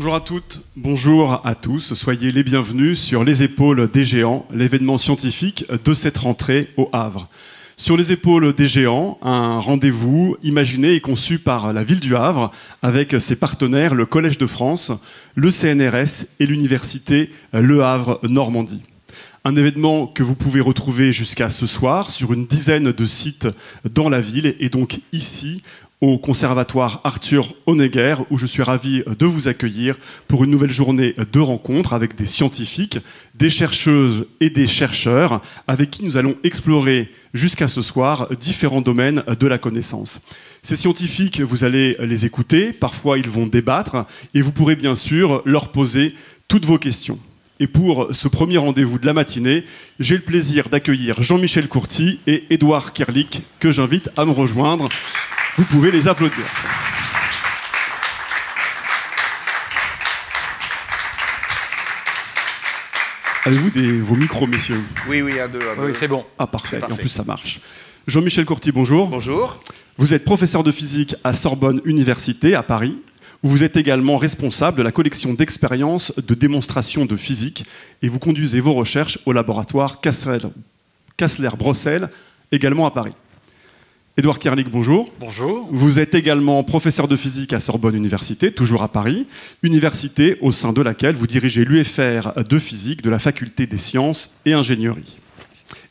Bonjour à toutes, bonjour à tous, soyez les bienvenus sur Les Épaules des Géants, l'événement scientifique de cette rentrée au Havre. Sur les épaules des géants, un rendez-vous imaginé et conçu par la ville du Havre avec ses partenaires, le Collège de France, le CNRS et l'université Le Havre Normandie. Un événement que vous pouvez retrouver jusqu'à ce soir sur une dizaine de sites dans la ville et donc ici au Conservatoire Arthur Honegger, où je suis ravi de vous accueillir pour une nouvelle journée de rencontres avec des scientifiques, des chercheuses et des chercheurs avec qui nous allons explorer jusqu'à ce soir différents domaines de la connaissance. Ces scientifiques, vous allez les écouter, parfois ils vont débattre et vous pourrez bien sûr leur poser toutes vos questions. Et pour ce premier rendez-vous de la matinée, j'ai le plaisir d'accueillir Jean-Michel Courty et Édouard Kerlik, que j'invite à me rejoindre. Vous pouvez les applaudir. Avez-vous vos micros, messieurs? Oui, un, deux. Oui, c'est bon. Ah, parfait. Et en plus, ça marche. Jean-Michel Courty, bonjour. Bonjour. Vous êtes professeur de physique à Sorbonne Université, à Paris, où vous êtes également responsable de la collection d'expériences de démonstration de physique, et vous conduisez vos recherches au laboratoire Kassler-Brossel, également à Paris. Édouard Kerlik, bonjour. Bonjour. Vous êtes également professeur de physique à Sorbonne Université, toujours à Paris, université au sein de laquelle vous dirigez l'UFR de physique de la faculté des sciences et ingénierie.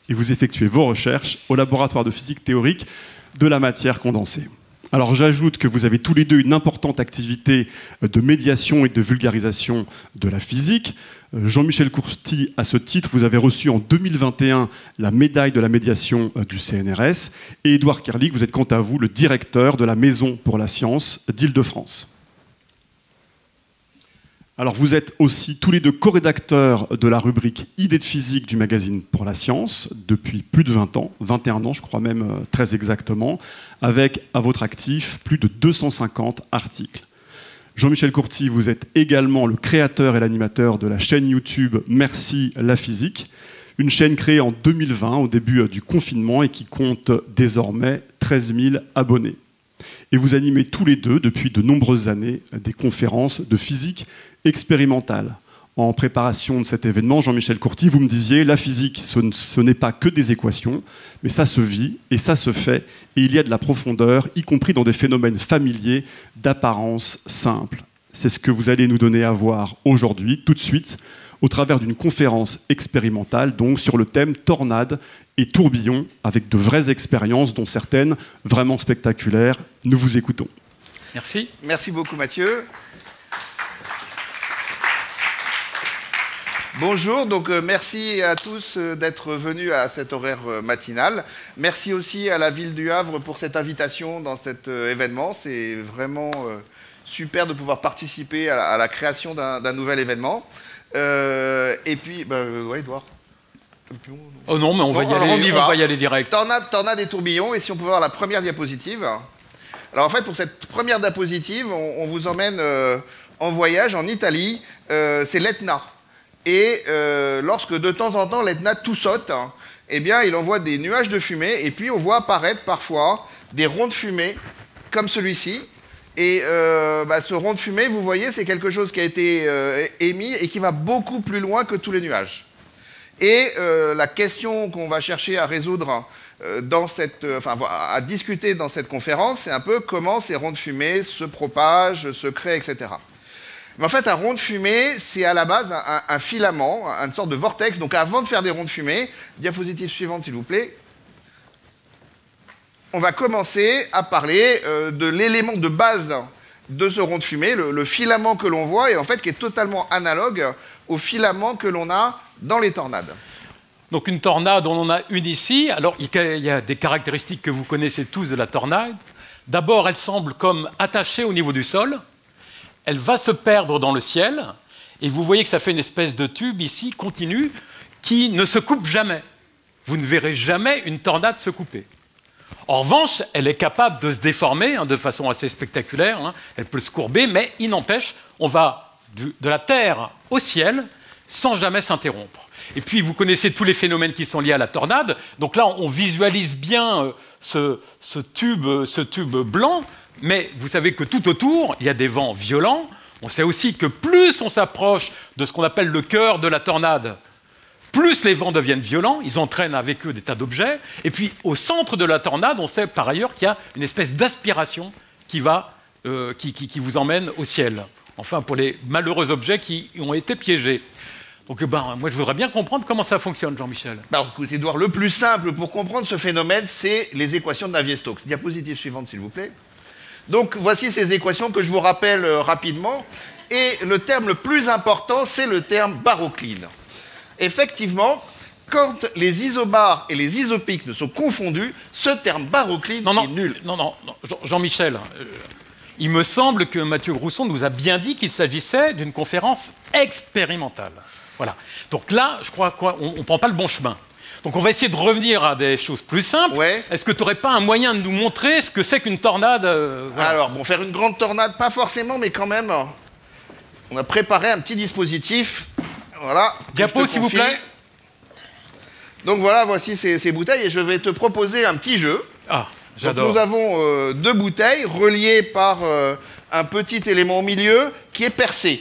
Et vous effectuez vos recherches au laboratoire de physique théorique de la matière condensée. Alors j'ajoute que vous avez tous les deux une importante activité de médiation et de vulgarisation de la physique. Jean-Michel Courty, à ce titre, vous avez reçu en 2021 la médaille de la médiation du CNRS. Et Édouard Kerlik, vous êtes quant à vous le directeur de la Maison pour la Science d'Île-de-France. Alors vous êtes aussi tous les deux co-rédacteurs de la rubrique Idées de physique du magazine Pour la Science depuis plus de 20 ans, 21 ans je crois même très exactement, avec à votre actif plus de 250 articles. Jean-Michel Courty, vous êtes également le créateur et l'animateur de la chaîne YouTube Merci la physique, une chaîne créée en 2020 au début du confinement et qui compte désormais 13 000 abonnés. Et vous animez tous les deux, depuis de nombreuses années, des conférences de physique expérimentale. En préparation de cet événement, Jean-Michel Courty, vous me disiez, la physique, ce n'est pas que des équations, mais ça se vit et ça se fait, et il y a de la profondeur, y compris dans des phénomènes familiers d'apparence simple. C'est ce que vous allez nous donner à voir aujourd'hui, tout de suite, au travers d'une conférence expérimentale, donc sur le thème tornade et tourbillon, avec de vraies expériences, dont certaines vraiment spectaculaires. Nous vous écoutons. Merci. Merci beaucoup, Mathieu. Bonjour, donc merci à tous d'être venus à cet horaire matinal. Merci aussi à la ville du Havre pour cette invitation dans cet événement. C'est vraiment super de pouvoir participer à la création d'un nouvel événement. Et puis, ouais, Edouard. Oh non, mais on va y aller direct. Tornade et tourbillon, et si on peut voir la première diapositive. Alors en fait, pour cette première diapositive, on vous emmène en voyage en Italie, c'est l'Etna. Et lorsque de temps en temps l'Etna tout saute, eh bien il envoie des nuages de fumée, et puis on voit apparaître parfois des ronds de fumée, comme celui-ci. Et ce rond de fumée, vous voyez, c'est quelque chose qui a été émis et qui va beaucoup plus loin que tous les nuages. Et la question qu'on va chercher à résoudre à discuter dans cette conférence, c'est un peu comment ces ronds de fumée se propagent, se créent, etc. Mais en fait, un rond de fumée, c'est à la base un filament, une sorte de vortex. Donc avant de faire des ronds de fumée, diapositive suivante s'il vous plaît, on va commencer à parler de l'élément de base de ce rond de fumée, le filament que l'on voit, et en fait qui est totalement analogue au filament que l'on a dans les tornades. Donc une tornade, on en a une ici. Alors il y a des caractéristiques que vous connaissez tous de la tornade. D'abord, elle semble comme attachée au niveau du sol. Elle va se perdre dans le ciel. Et vous voyez que ça fait une espèce de tube ici, continu, qui ne se coupe jamais. Vous ne verrez jamais une tornade se couper. En revanche, elle est capable de se déformer de façon assez spectaculaire. Elle peut se courber, mais il n'empêche, on va de la terre au ciel sans jamais s'interrompre. Et puis, vous connaissez tous les phénomènes qui sont liés à la tornade. Donc là, on visualise bien ce tube blanc, mais vous savez que tout autour, il y a des vents violents. On sait aussi que plus on s'approche de ce qu'on appelle le cœur de la tornade, plus les vents deviennent violents, ils entraînent avec eux des tas d'objets. Et puis, au centre de la tornade, on sait par ailleurs qu'il y a une espèce d'aspiration qui vous emmène au ciel. Enfin, pour les malheureux objets qui ont été piégés. Donc, moi, je voudrais bien comprendre comment ça fonctionne, Jean-Michel. Alors, écoutez, Édouard, le plus simple pour comprendre ce phénomène, c'est les équations de Navier-Stokes. Diapositive suivante, s'il vous plaît. Donc, voici ces équations que je vous rappelle rapidement. Et le terme le plus important, c'est le terme barocline. Effectivement, quand les isobars et les isopiques ne sont confondus, ce terme barocline est nul. Non, Jean-Michel, il me semble que Mathieu Grousson nous a bien dit qu'il s'agissait d'une conférence expérimentale. Voilà. Donc là, je crois qu'on ne prend pas le bon chemin. Donc on va essayer de revenir à des choses plus simples. Ouais. Est-ce que tu n'aurais pas un moyen de nous montrer ce que c'est qu'une tornade voilà. Alors, bon, faire une grande tornade, pas forcément, mais quand même, on a préparé un petit dispositif. Voilà. Diapo, s'il vous plaît. Donc voilà, voici ces bouteilles et je vais te proposer un petit jeu. Ah, j'adore. Donc, nous avons 2 bouteilles reliées par un petit élément au milieu qui est percé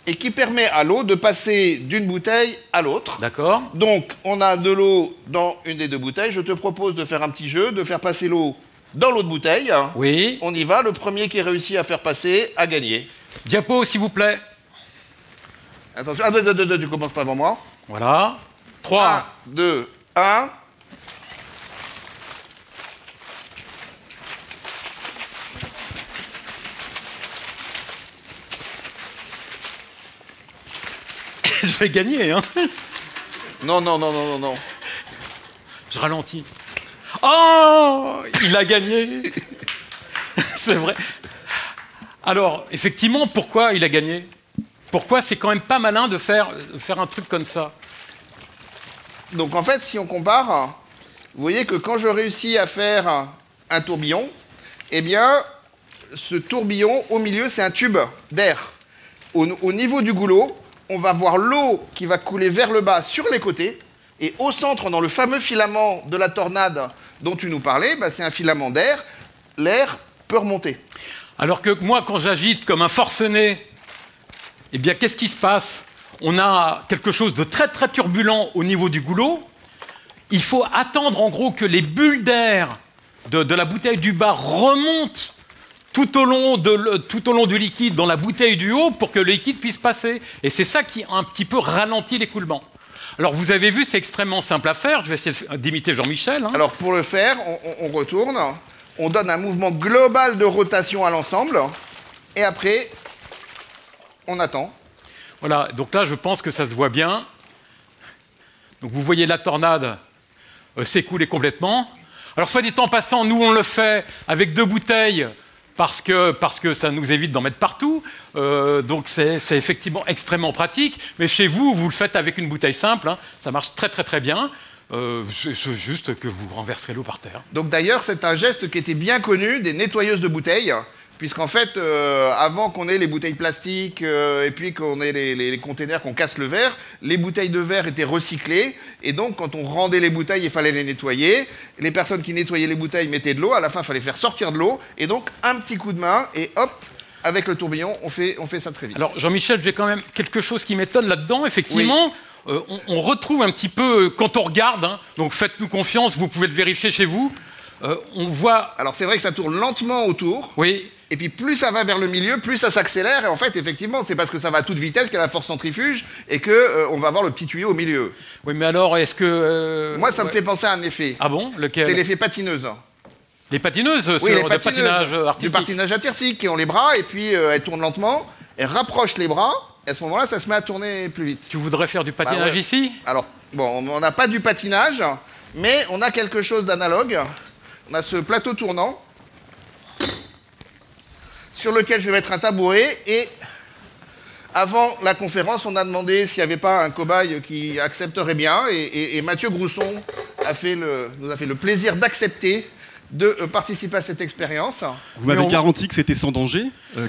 et qui permet à l'eau de passer d'une bouteille à l'autre. D'accord. Donc on a de l'eau dans une des 2 bouteilles. Je te propose de faire un petit jeu, de faire passer l'eau dans l'autre bouteille. Oui. On y va. Le premier qui réussit à faire passer a gagné. Diapo, s'il vous plaît. Attention, tu commences pas avant moi. Voilà. 3. 1, 2, 1. Je vais gagner, hein. Non. Je ralentis. Oh, il a gagné. C'est vrai. Alors, effectivement, pourquoi il a gagné? Pourquoi c'est quand même pas malin de faire un truc comme ça? Donc en fait, si on compare, vous voyez que quand je réussis à faire un tourbillon, eh bien, ce tourbillon, au milieu, c'est un tube d'air. Au niveau du goulot, on va voir l'eau qui va couler vers le bas sur les côtés. Et au centre, dans le fameux filament de la tornade dont tu nous parlais, c'est un filament d'air. L'air peut remonter. Alors que moi, quand j'agite comme un forcené, eh bien, qu'est-ce qui se passe? On a quelque chose de très, très turbulent au niveau du goulot. Il faut attendre, en gros, que les bulles d'air de la bouteille du bas remontent tout au long du liquide dans la bouteille du haut pour que le liquide puisse passer. Et c'est ça qui a un petit peu ralenti l'écoulement. Alors, vous avez vu, c'est extrêmement simple à faire. Je vais essayer d'imiter Jean-Michel. Hein. Alors, pour le faire, on retourne. On donne un mouvement global de rotation à l'ensemble. Et après, on attend. Voilà, donc là, je pense que ça se voit bien. Donc, vous voyez la tornade s'écouler complètement. Alors, soit dit en passant, nous, on le fait avec 2 bouteilles parce que ça nous évite d'en mettre partout. Donc, c'est effectivement extrêmement pratique. Mais chez vous, vous le faites avec une bouteille simple. Hein. Ça marche très, très, très bien. C'est juste que vous renverserez l'eau par terre. Donc, d'ailleurs, c'est un geste qui était bien connu des nettoyeuses de bouteilles. Puisqu'en fait, avant qu'on ait les bouteilles plastiques et puis qu'on ait les containers qu'on casse le verre, les bouteilles de verre étaient recyclées. Et donc, quand on rendait les bouteilles, il fallait les nettoyer. Les personnes qui nettoyaient les bouteilles mettaient de l'eau. À la fin, il fallait faire sortir de l'eau. Et donc, un petit coup de main et hop, avec le tourbillon, on fait ça très vite. Alors, Jean-Michel, j'ai quand même quelque chose qui m'étonne là-dedans. Effectivement, oui. On retrouve un petit peu, quand on regarde, hein, donc faites-nous confiance, vous pouvez le vérifier chez vous, on voit... Alors, c'est vrai que ça tourne lentement autour. Oui. Et puis plus ça va vers le milieu, plus ça s'accélère. Et en fait, effectivement, c'est parce que ça va à toute vitesse qu'il y a la force centrifuge et qu'on va avoir le petit tuyau au milieu. Oui, mais alors, est-ce que... Moi, ça me fait penser à un effet. Ah bon? Lequel? C'est l'effet patineuse. Les patineuses, oui, les patineuses, de patinage artistique. Du patinage artistique, qui ont les bras, et puis elles tournent lentement, elles rapprochent les bras, et à ce moment-là, ça se met à tourner plus vite. Tu voudrais faire du patinage ici? Alors, bon, on n'a pas du patinage, mais on a quelque chose d'analogue. On a ce plateau tournant, sur lequel je vais mettre un tabouret, et avant la conférence, on a demandé s'il n'y avait pas un cobaye qui accepterait bien, et Mathieu Grousson nous a fait le plaisir d'accepter de participer à cette expérience. Vous m'avez garanti que c'était sans danger,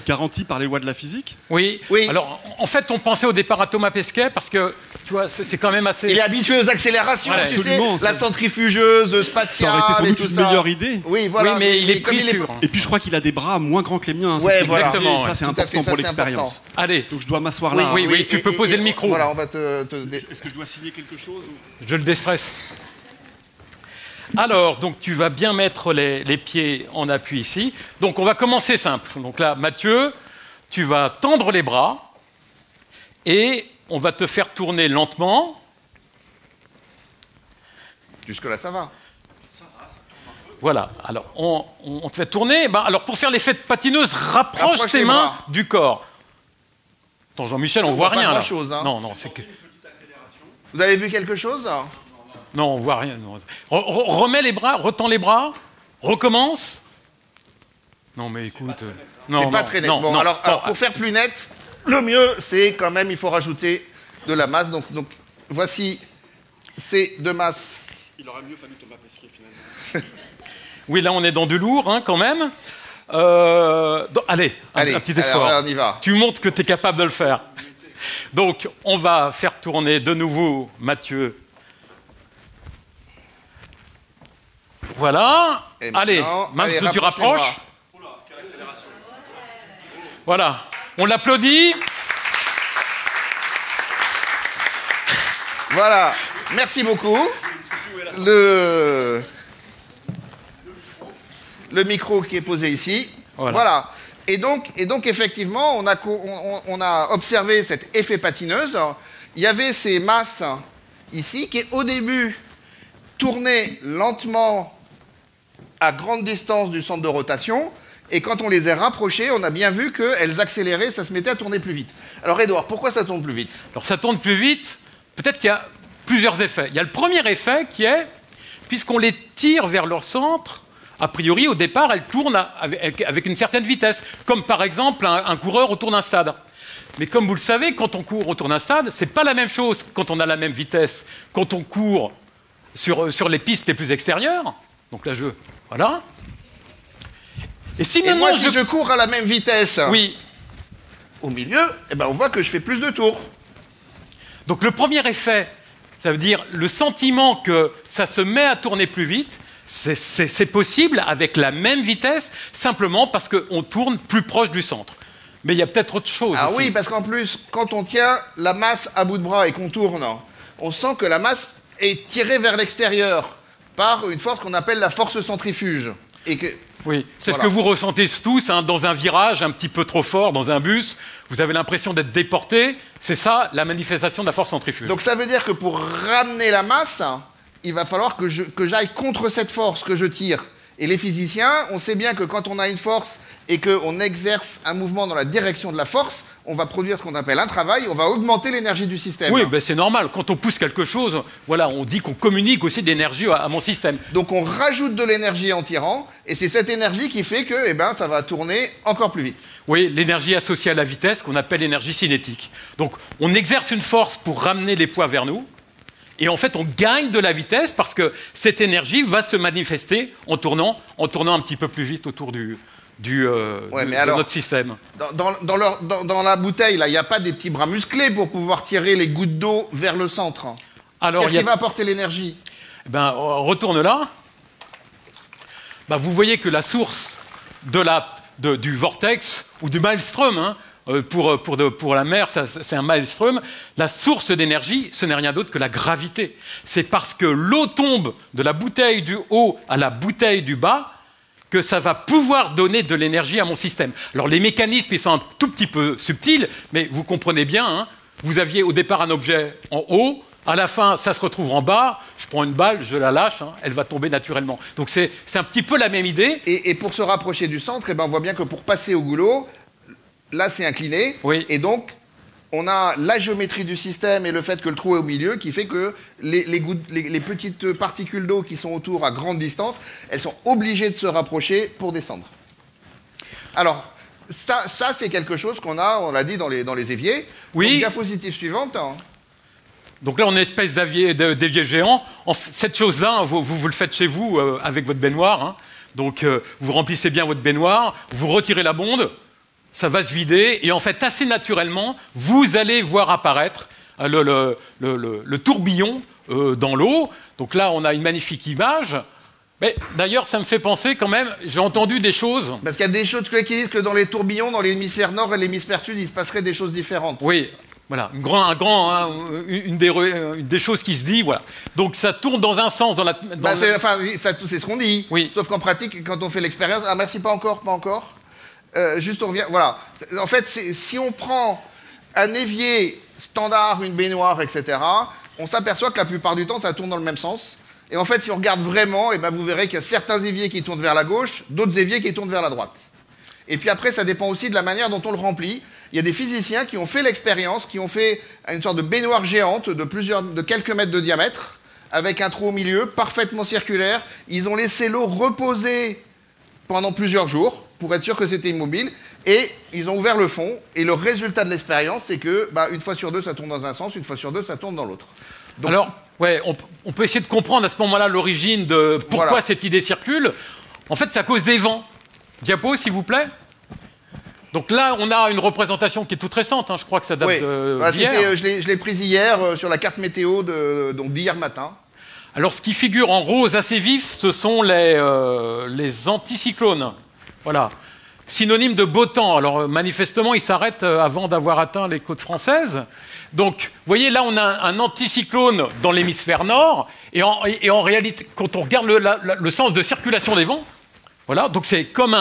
garanti par les lois de la physique? Oui. Alors, en fait, on pensait au départ à Thomas Pesquet, parce que tu vois, c'est quand même assez... Il est habitué aux accélérations, Ouais, tu sais, absolument, la ça- centrifugeuse Ça spatiale aurait été sans et doute tout une ça. meilleure idée. Oui, voilà. oui, mais il est comme pris sur... Et puis je crois qu'il a des bras moins grands que les miens. Ouais, c'est voilà. Exactement, ça ouais. c'est Tout à fait, important ça, pour c'est l'expérience. Allez, Donc je dois m'asseoir Oui, là. oui, hein. tu peux poser le micro. Voilà, on va Est-ce que je dois signer quelque chose je le déstresse. Alors, donc tu vas bien mettre les pieds en appui ici. Donc on va commencer simple. Donc là, Mathieu, tu vas tendre les bras et on va te faire tourner lentement. Jusque-là, ça va. Voilà, alors on te fait tourner. Ben, alors pour faire l'effet de patineuse, rapproche Rapproche tes les mains bras. du corps. Attends, Jean-Michel, on voit voit pas rien là. grand-chose, hein. Non, non, c'est que... Vous avez vu quelque chose? Non, on voit rien. Non. Remets les bras, retends les bras, recommence. Non, mais écoute. Non, C'est pas non, très net. non, Bon, non, alors, non, pour faire plus net, le mieux, c'est quand même, il faut rajouter de la masse. Donc voici ces deux masses. Il aurait mieux fallu Thomas Pesquet finalement. Oui, là, on est dans du lourd, hein, quand même. Allez, un petit effort. alors, on y va. Tu montres que tu es capable de le faire. Donc, on va faire tourner de nouveau Mathieu. Voilà. Et Allez, maintenant, mince, allez, tu rapproche les rapproches. Voilà. On l'applaudit. Voilà, merci beaucoup. Le micro qui est posé ici. Voilà. Et donc effectivement, on a observé cet effet patineuse. Il y avait ces masses ici qui, au début, tournaient lentement à grande distance du centre de rotation. Et quand on les a rapprochées, on a bien vu qu'elles accéléraient, ça se mettait à tourner plus vite. Alors, Édouard, pourquoi ça tourne plus vite? Alors ça tourne plus vite, peut-être qu'il y a plusieurs effets. Il y a le premier effet qui est, puisqu'on les tire vers leur centre, a priori au départ elles tournent avec une certaine vitesse, comme par exemple un coureur autour d'un stade. Mais comme vous le savez, quand on court autour d'un stade, c'est pas la même chose quand on a la même vitesse, quand on court sur les pistes les plus extérieures. Donc là voilà. Et si Et maintenant moi, si je cours à la même vitesse, oui. au milieu, eh ben, on voit que je fais plus de tours. Donc le premier effet, ça veut dire le sentiment que ça se met à tourner plus vite, c'est possible avec la même vitesse, simplement parce qu'on tourne plus proche du centre. Mais il y a peut-être autre chose Ah aussi. oui, parce qu'en plus, quand on tient la masse à bout de bras et qu'on tourne, on sent que la masse est tirée vers l'extérieur par une force qu'on appelle la force centrifuge. Et que... Oui, c'est Voilà. ce que vous ressentez tous hein, dans un virage un petit peu trop fort, dans un bus, vous avez l'impression d'être déporté. C'est ça la manifestation de la force centrifuge. Donc ça veut dire que pour ramener la masse, il va falloir que j'aille contre cette force que je tire. Et les physiciens, on sait bien que quand on a une force et qu'on exerce un mouvement dans la direction de la force, on va produire ce qu'on appelle un travail, on va augmenter l'énergie du système. Oui, ben c'est normal. Quand on pousse quelque chose, voilà, on dit qu'on communique aussi de l'énergie à mon système. Donc on rajoute de l'énergie en tirant, et c'est cette énergie qui fait que eh ben, ça va tourner encore plus vite. Oui, l'énergie associée à la vitesse qu'on appelle l'énergie cinétique. Donc on exerce une force pour ramener les poids vers nous, et en fait on gagne de la vitesse parce que cette énergie va se manifester en tournant un petit peu plus vite autour de notre système. Dans la bouteille, là, il n'y a pas des petits bras musclés pour pouvoir tirer les gouttes d'eau vers le centre. Alors, qu'est-ce qui va apporter l'énergie? Ben, retourne là. Ben, vous voyez que la source du vortex ou du maelstrom, hein, pour la mer, c'est un maelstrom, la source d'énergie, ce n'est rien d'autre que la gravité. C'est parce que l'eau tombe de la bouteille du haut à la bouteille du bas que ça va pouvoir donner de l'énergie à mon système. Alors les mécanismes, ils sont un tout petit peu subtils, mais vous comprenez bien, hein, vous aviez au départ un objet en haut, à la fin, ça se retrouve en bas, je prends une balle, je la lâche, hein, elle va tomber naturellement. Donc c'est un petit peu la même idée. Et pour se rapprocher du centre, eh ben, on voit bien que pour passer au goulot, là c'est incliné, oui. Et donc on a la géométrie du système et le fait que le trou est au milieu qui fait que les petites particules d'eau qui sont autour à grande distance, elles sont obligées de se rapprocher pour descendre. Alors, ça c'est quelque chose qu'on a, on l'a dit, dans les éviers. Oui. Donc, diapositive suivante. Donc là, on est une espèce d'évier géant. Cette chose-là, hein, vous le faites chez vous avec votre baignoire. Hein. Donc, vous remplissez bien votre baignoire, vous retirez la bonde, ça va se vider, et en fait, assez naturellement, vous allez voir apparaître le tourbillon dans l'eau. Donc là, on a une magnifique image. Mais d'ailleurs, ça me fait penser quand même, j'ai entendu des choses... Parce qu'il y a des choses qui disent que dans les tourbillons, dans l'hémisphère nord et l'hémisphère sud, il se passerait des choses différentes. Oui, voilà, une des choses qui se dit, voilà. Donc ça tourne dans un sens, dans la... c'est ce qu'on dit. Oui. Sauf qu'en pratique, quand on fait l'expérience... Ah merci, pas encore. Juste on revient... Voilà. En fait, si on prend un évier standard, une baignoire, etc., on s'aperçoit que la plupart du temps, ça tourne dans le même sens. Et en fait, si on regarde vraiment, vous verrez qu'il y a certains éviers qui tournent vers la gauche, d'autres éviers qui tournent vers la droite. Et puis après, ça dépend aussi de la manière dont on le remplit. Il y a des physiciens qui ont fait l'expérience, qui ont fait une sorte de baignoire géante de quelques mètres de diamètre, avec un trou au milieu, parfaitement circulaire. Ils ont laissé l'eau reposer pendant plusieurs jours, pour être sûr que c'était immobile, et ils ont ouvert le fond. Et le résultat de l'expérience, c'est que une fois sur deux, ça tourne dans un sens, une fois sur deux, ça tourne dans l'autre. Alors, ouais, on peut essayer de comprendre à ce moment-là l'origine de pourquoi cette idée circule. En fait, c'est à cause des vents. Diapo, s'il vous plaît. Donc là, on a une représentation qui est toute récente. Je crois que ça date d'hier. Je l'ai prise hier sur la carte météo d'hier matin. Alors, ce qui figure en rose assez vif, ce sont les anticyclones. Voilà. Synonyme de beau temps. Alors, manifestement, ils s'arrêtent avant d'avoir atteint les côtes françaises. Donc, vous voyez, là, on a un anticyclone dans l'hémisphère nord. Et en réalité, quand on regarde le sens de circulation des vents, voilà, donc c'est comme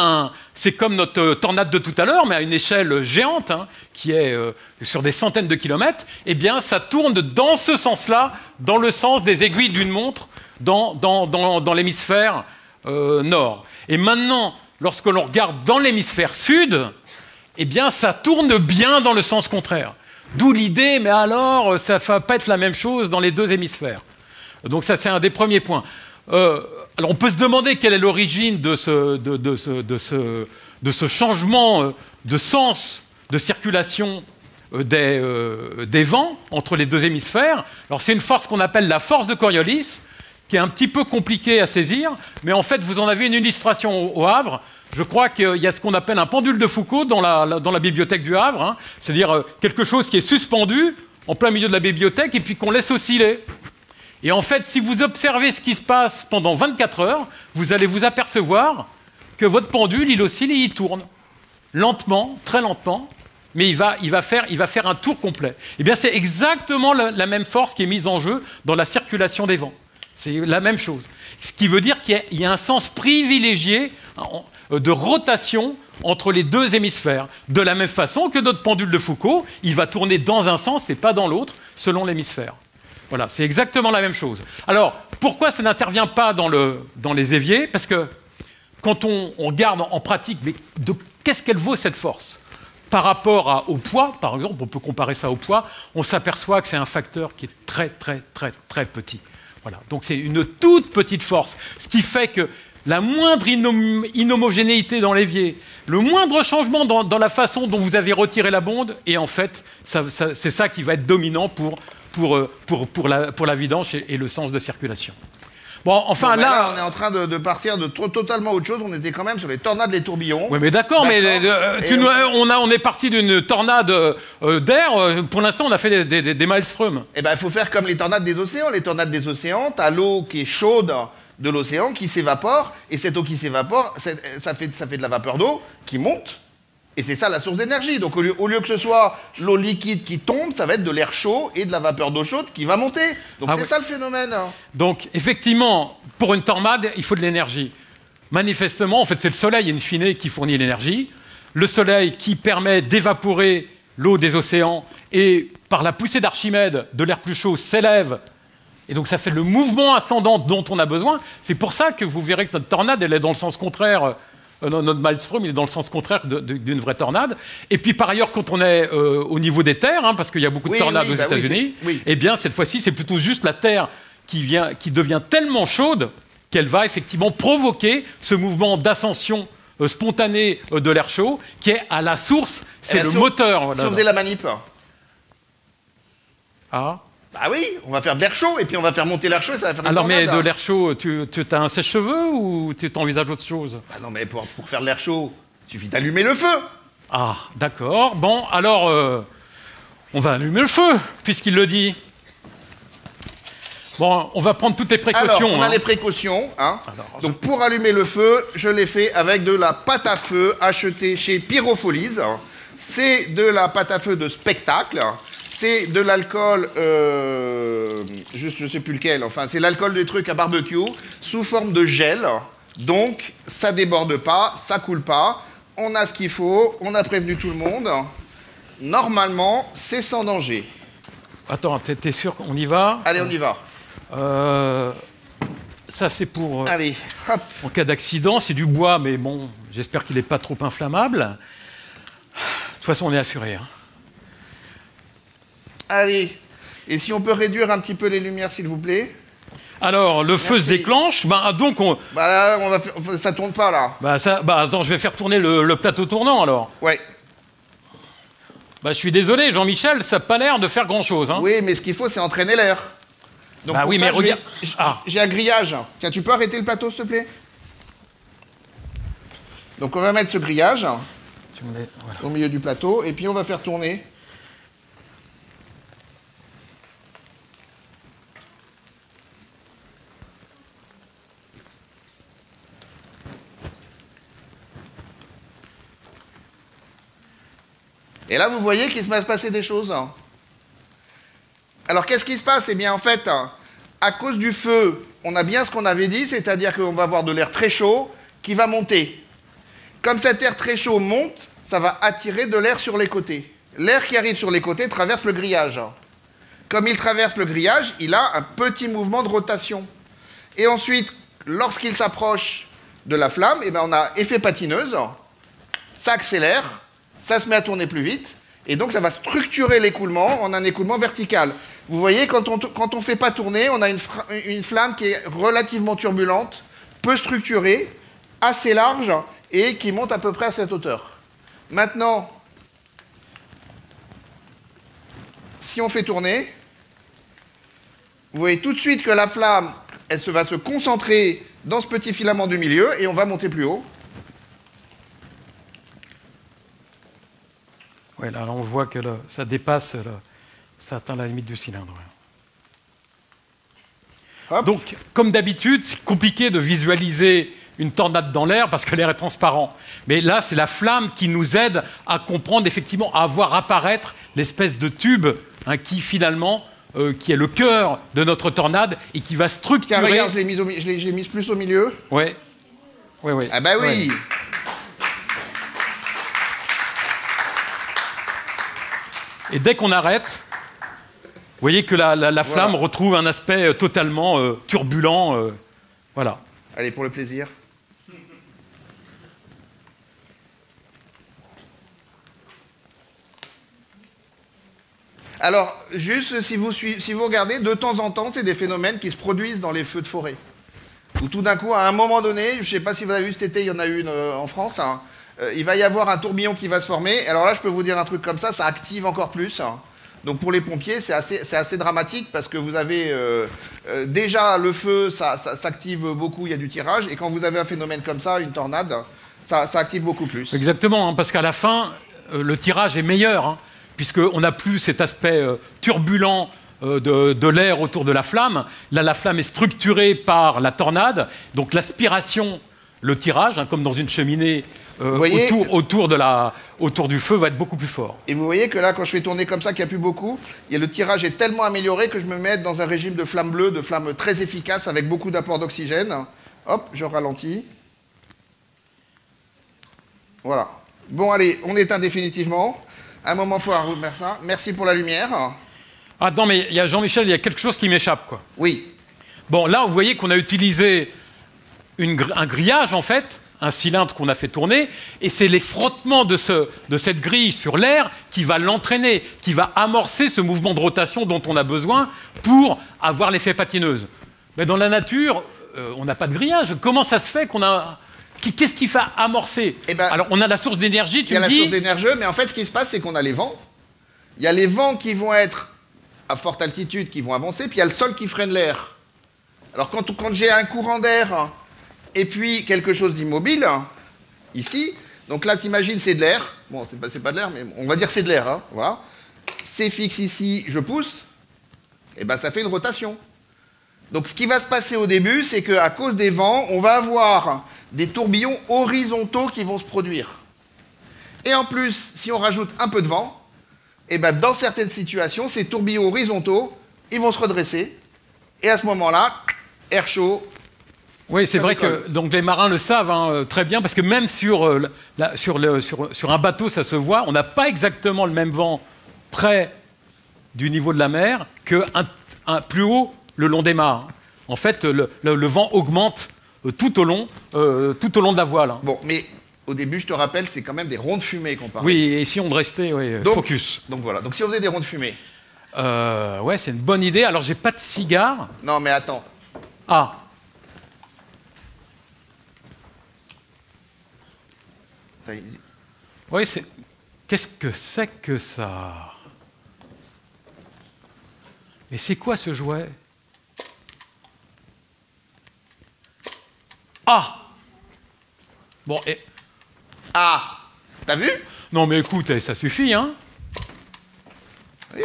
notre tornade de tout à l'heure, mais à une échelle géante, qui est sur des centaines de kilomètres, eh bien, ça tourne dans ce sens-là, dans le sens des aiguilles d'une montre, dans l'hémisphère nord. Et maintenant, lorsque l'on regarde dans l'hémisphère sud, eh bien, ça tourne bien dans le sens contraire. D'où l'idée, mais alors, ça ne va pas être la même chose dans les deux hémisphères. Donc ça, c'est un des premiers points. Alors, on peut se demander quelle est l'origine de ce changement de sens de circulation des vents entre les deux hémisphères. Alors, c'est une force qu'on appelle la force de Coriolis, qui est un petit peu compliquée à saisir, mais en fait, vous en avez une illustration au Havre. Je crois qu'il y a ce qu'on appelle un pendule de Foucault dans la bibliothèque du Havre, c'est-à-dire quelque chose qui est suspendu en plein milieu de la bibliothèque et puis qu'on laisse osciller. Et en fait, si vous observez ce qui se passe pendant 24 heures, vous allez vous apercevoir que votre pendule, il oscille et il tourne. Lentement, très lentement, mais il va faire un tour complet. Eh bien, c'est exactement la même force qui est mise en jeu dans la circulation des vents. C'est la même chose. Ce qui veut dire qu'il y a un sens privilégié de rotation entre les deux hémisphères. De la même façon que notre pendule de Foucault, il va tourner dans un sens et pas dans l'autre, selon l'hémisphère. Voilà, c'est exactement la même chose. Alors, pourquoi ça n'intervient pas dans les éviers? Parce que quand on regarde en pratique, mais qu'est-ce qu'elle vaut cette force? Par rapport au poids, par exemple, on peut comparer ça au poids, on s'aperçoit que c'est un facteur qui est très, très, très, très petit. Voilà. Donc c'est une toute petite force, ce qui fait que la moindre inhomogénéité dans l'évier, le moindre changement dans la façon dont vous avez retiré la bonde, et en fait, c'est ça qui va être dominant pour la vidange et le sens de circulation. Bon, enfin là, on est en train de partir de totalement autre chose. On était quand même sur les tornades, les tourbillons. Oui, mais d'accord, mais on est parti d'une tornade d'air. Pour l'instant, on a fait des maelströms. Eh ben, il faut faire comme les tornades des océans. Les tornades des océans, t'as l'eau qui est chaude de l'océan qui s'évapore, et cette eau qui s'évapore, ça fait de la vapeur d'eau qui monte. Et c'est ça la source d'énergie. Donc au lieu que ce soit l'eau liquide qui tombe, ça va être de l'air chaud et de la vapeur d'eau chaude qui va monter. Donc c'est ça le phénomène. Donc effectivement, pour une tornade, il faut de l'énergie. Manifestement, en fait, c'est le soleil in fine qui fournit l'énergie. Le soleil qui permet d'évaporer l'eau des océans et par la poussée d'Archimède, de l'air plus chaud s'élève. Et donc ça fait le mouvement ascendant dont on a besoin. C'est pour ça que vous verrez que notre tornade, elle est dans le sens contraire. Notre maelstrom, il est dans le sens contraire d'une vraie tornade. Et puis, par ailleurs, quand on est au niveau des terres, parce qu'il y a beaucoup de tornades aux États-Unis, eh bien, cette fois-ci, c'est plutôt juste la terre qui devient tellement chaude qu'elle va effectivement provoquer ce mouvement d'ascension spontanée de l'air chaud, qui est à la source, c'est le moteur. Si on faisait la manip. Ah. Bah oui, on va faire de l'air chaud, et puis on va faire monter l'air chaud, et ça va faire des Alors, tornades. mais de l'air chaud, tu as un sèche-cheveux ou tu t'envisages autre chose? Bah non, mais pour faire de l'air chaud, il suffit d'allumer le feu. Ah, d'accord. Bon, alors, On va allumer le feu, puisqu'il le dit. Bon, on va prendre toutes les précautions. Alors, on a les précautions. Hein. Alors, donc, pour allumer le feu, je l'ai fait avec de la pâte à feu achetée chez Pyrofolise. C'est de la pâte à feu de spectacle. C'est de l'alcool, je ne sais plus lequel, enfin, c'est l'alcool des trucs à barbecue, sous forme de gel. Donc, ça déborde pas, ça coule pas. On a ce qu'il faut, on a prévenu tout le monde. Normalement, c'est sans danger. Attends, t'es sûr qu'on y va? Allez, on y va. Ça, c'est pour... Allez, hop. En cas d'accident, c'est du bois, mais bon, j'espère qu'il n'est pas trop inflammable. De toute façon, on est assuré. Hein. Allez. Et si on peut réduire un petit peu les lumières, s'il vous plaît? Alors, le feu se déclenche. Bah, donc, on... Bah là, on va faire... ça tourne pas, là. Bah, attends, je vais faire tourner le plateau tournant, alors. Ouais. Bah, je suis désolé, Jean-Michel, ça n'a pas l'air de faire grand-chose. Hein. Oui, mais ce qu'il faut, c'est entraîner l'air. Donc bah pour oui, ça, mais regarde... j'ai un grillage. Tiens, tu peux arrêter le plateau, s'il te plaît? Donc, on va mettre ce grillage au milieu du plateau, et puis on va faire tourner. Et là, vous voyez qu'il va se passer des choses. Alors, qu'est-ce qui se passe? Eh bien, en fait, à cause du feu, on a bien ce qu'on avait dit, c'est-à-dire qu'on va avoir de l'air très chaud qui va monter. Comme cet air très chaud monte, ça va attirer de l'air sur les côtés. L'air qui arrive sur les côtés traverse le grillage. Comme il traverse le grillage, il a un petit mouvement de rotation. Et ensuite, lorsqu'il s'approche de la flamme, eh bien, on a effet patineuse, ça accélère, ça se met à tourner plus vite, et donc ça va structurer l'écoulement en un écoulement vertical. Vous voyez, quand on ne fait pas tourner, on a une flamme qui est relativement turbulente, peu structurée, assez large, et qui monte à peu près à cette hauteur. Maintenant, si on fait tourner, vous voyez tout de suite que la flamme, elle va se concentrer dans ce petit filament du milieu, et on va monter plus haut. Ouais, là, on voit que ça dépasse, ça atteint la limite du cylindre. Hop. Donc, comme d'habitude, c'est compliqué de visualiser une tornade dans l'air parce que l'air est transparent. Mais là, c'est la flamme qui nous aide à comprendre, effectivement, à voir apparaître l'espèce de tube qui, finalement, qui est le cœur de notre tornade et qui va structurer... Tiens, regarde, je l'ai mise plus au milieu. Ouais. Ouais. Ah bah oui. Ouais. Et dès qu'on arrête, vous voyez que la flamme retrouve un aspect totalement turbulent. Voilà. Allez, pour le plaisir. Alors, juste, si vous regardez, de temps en temps, c'est des phénomènes qui se produisent dans les feux de forêt. Où tout d'un coup, à un moment donné, je ne sais pas si vous avez vu cet été, il y en a eu une en France, hein, il va y avoir un tourbillon qui va se former. Alors là, je peux vous dire un truc comme ça active encore plus. Hein. Donc pour les pompiers, c'est assez dramatique parce que vous avez déjà le feu, ça s'active beaucoup, il y a du tirage. Et quand vous avez un phénomène comme ça, une tornade, ça active beaucoup plus. Exactement, hein, parce qu'à la fin, le tirage est meilleur, hein, puisqu'on n'a plus cet aspect turbulent de l'air autour de la flamme. Là, la flamme est structurée par la tornade, donc l'aspiration, le tirage, hein, comme dans une cheminée, autour du feu va être beaucoup plus fort. Et vous voyez que là, quand je fais tourner comme ça, qu'il n'y a plus beaucoup, le tirage est tellement amélioré que je me mets dans un régime de flamme bleue, de flamme très efficace, avec beaucoup d'apport d'oxygène. Hop, je ralentis. Voilà. Bon, allez, on éteint définitivement. Un moment, il faut remettre ça. Merci pour la lumière. Ah non, mais Jean-Michel, il y a quelque chose qui m'échappe, quoi. Oui. Bon, là, vous voyez qu'on a utilisé un grillage, en fait, un cylindre qu'on a fait tourner, et c'est les frottements de cette grille sur l'air qui va l'entraîner, qui va amorcer ce mouvement de rotation dont on a besoin pour avoir l'effet patineuse. Mais dans la nature, on n'a pas de grillage. Comment ça se fait qu'on a... Qu'est-ce qui fait amorcer? Alors, on a la source d'énergie, tu me dis... Il y a la source d'énergie, mais en fait, ce qui se passe, c'est qu'on a les vents. Il y a les vents qui vont être à forte altitude, qui vont avancer, puis il y a le sol qui freine l'air. Alors, quand j'ai un courant d'air... Et puis, quelque chose d'immobile, ici. Donc là, t'imagines, c'est de l'air. Bon, c'est pas de l'air, mais on va dire c'est de l'air. Hein, voilà. c'est fixe ici, je pousse, et ben ça fait une rotation. Donc ce qui va se passer au début, c'est qu'à cause des vents, on va avoir des tourbillons horizontaux qui vont se produire. Et en plus, si on rajoute un peu de vent, et ben dans certaines situations, ces tourbillons horizontaux, ils vont se redresser. Et à ce moment-là, air chaud. Oui, c'est vrai que donc les marins le savent hein, très bien, parce que même sur un bateau, ça se voit, on n'a pas exactement le même vent près du niveau de la mer que plus haut le long des mâts. En fait, le vent augmente tout au long de la voile. Bon, mais au début, je te rappelle, c'est quand même des ronds de fumée qu'on parle. Oui, et si on restait focus. Donc voilà, donc si on faisait des ronds de fumée. Ouais, c'est une bonne idée. Alors, j'ai pas de cigare. Non, mais attends. Ah. Oui, c'est... Qu'est-ce que c'est que ça? Mais c'est quoi ce jouet? Ah! Bon, et... Ah! T'as vu? Non, mais écoute, ça suffit, hein? Oui.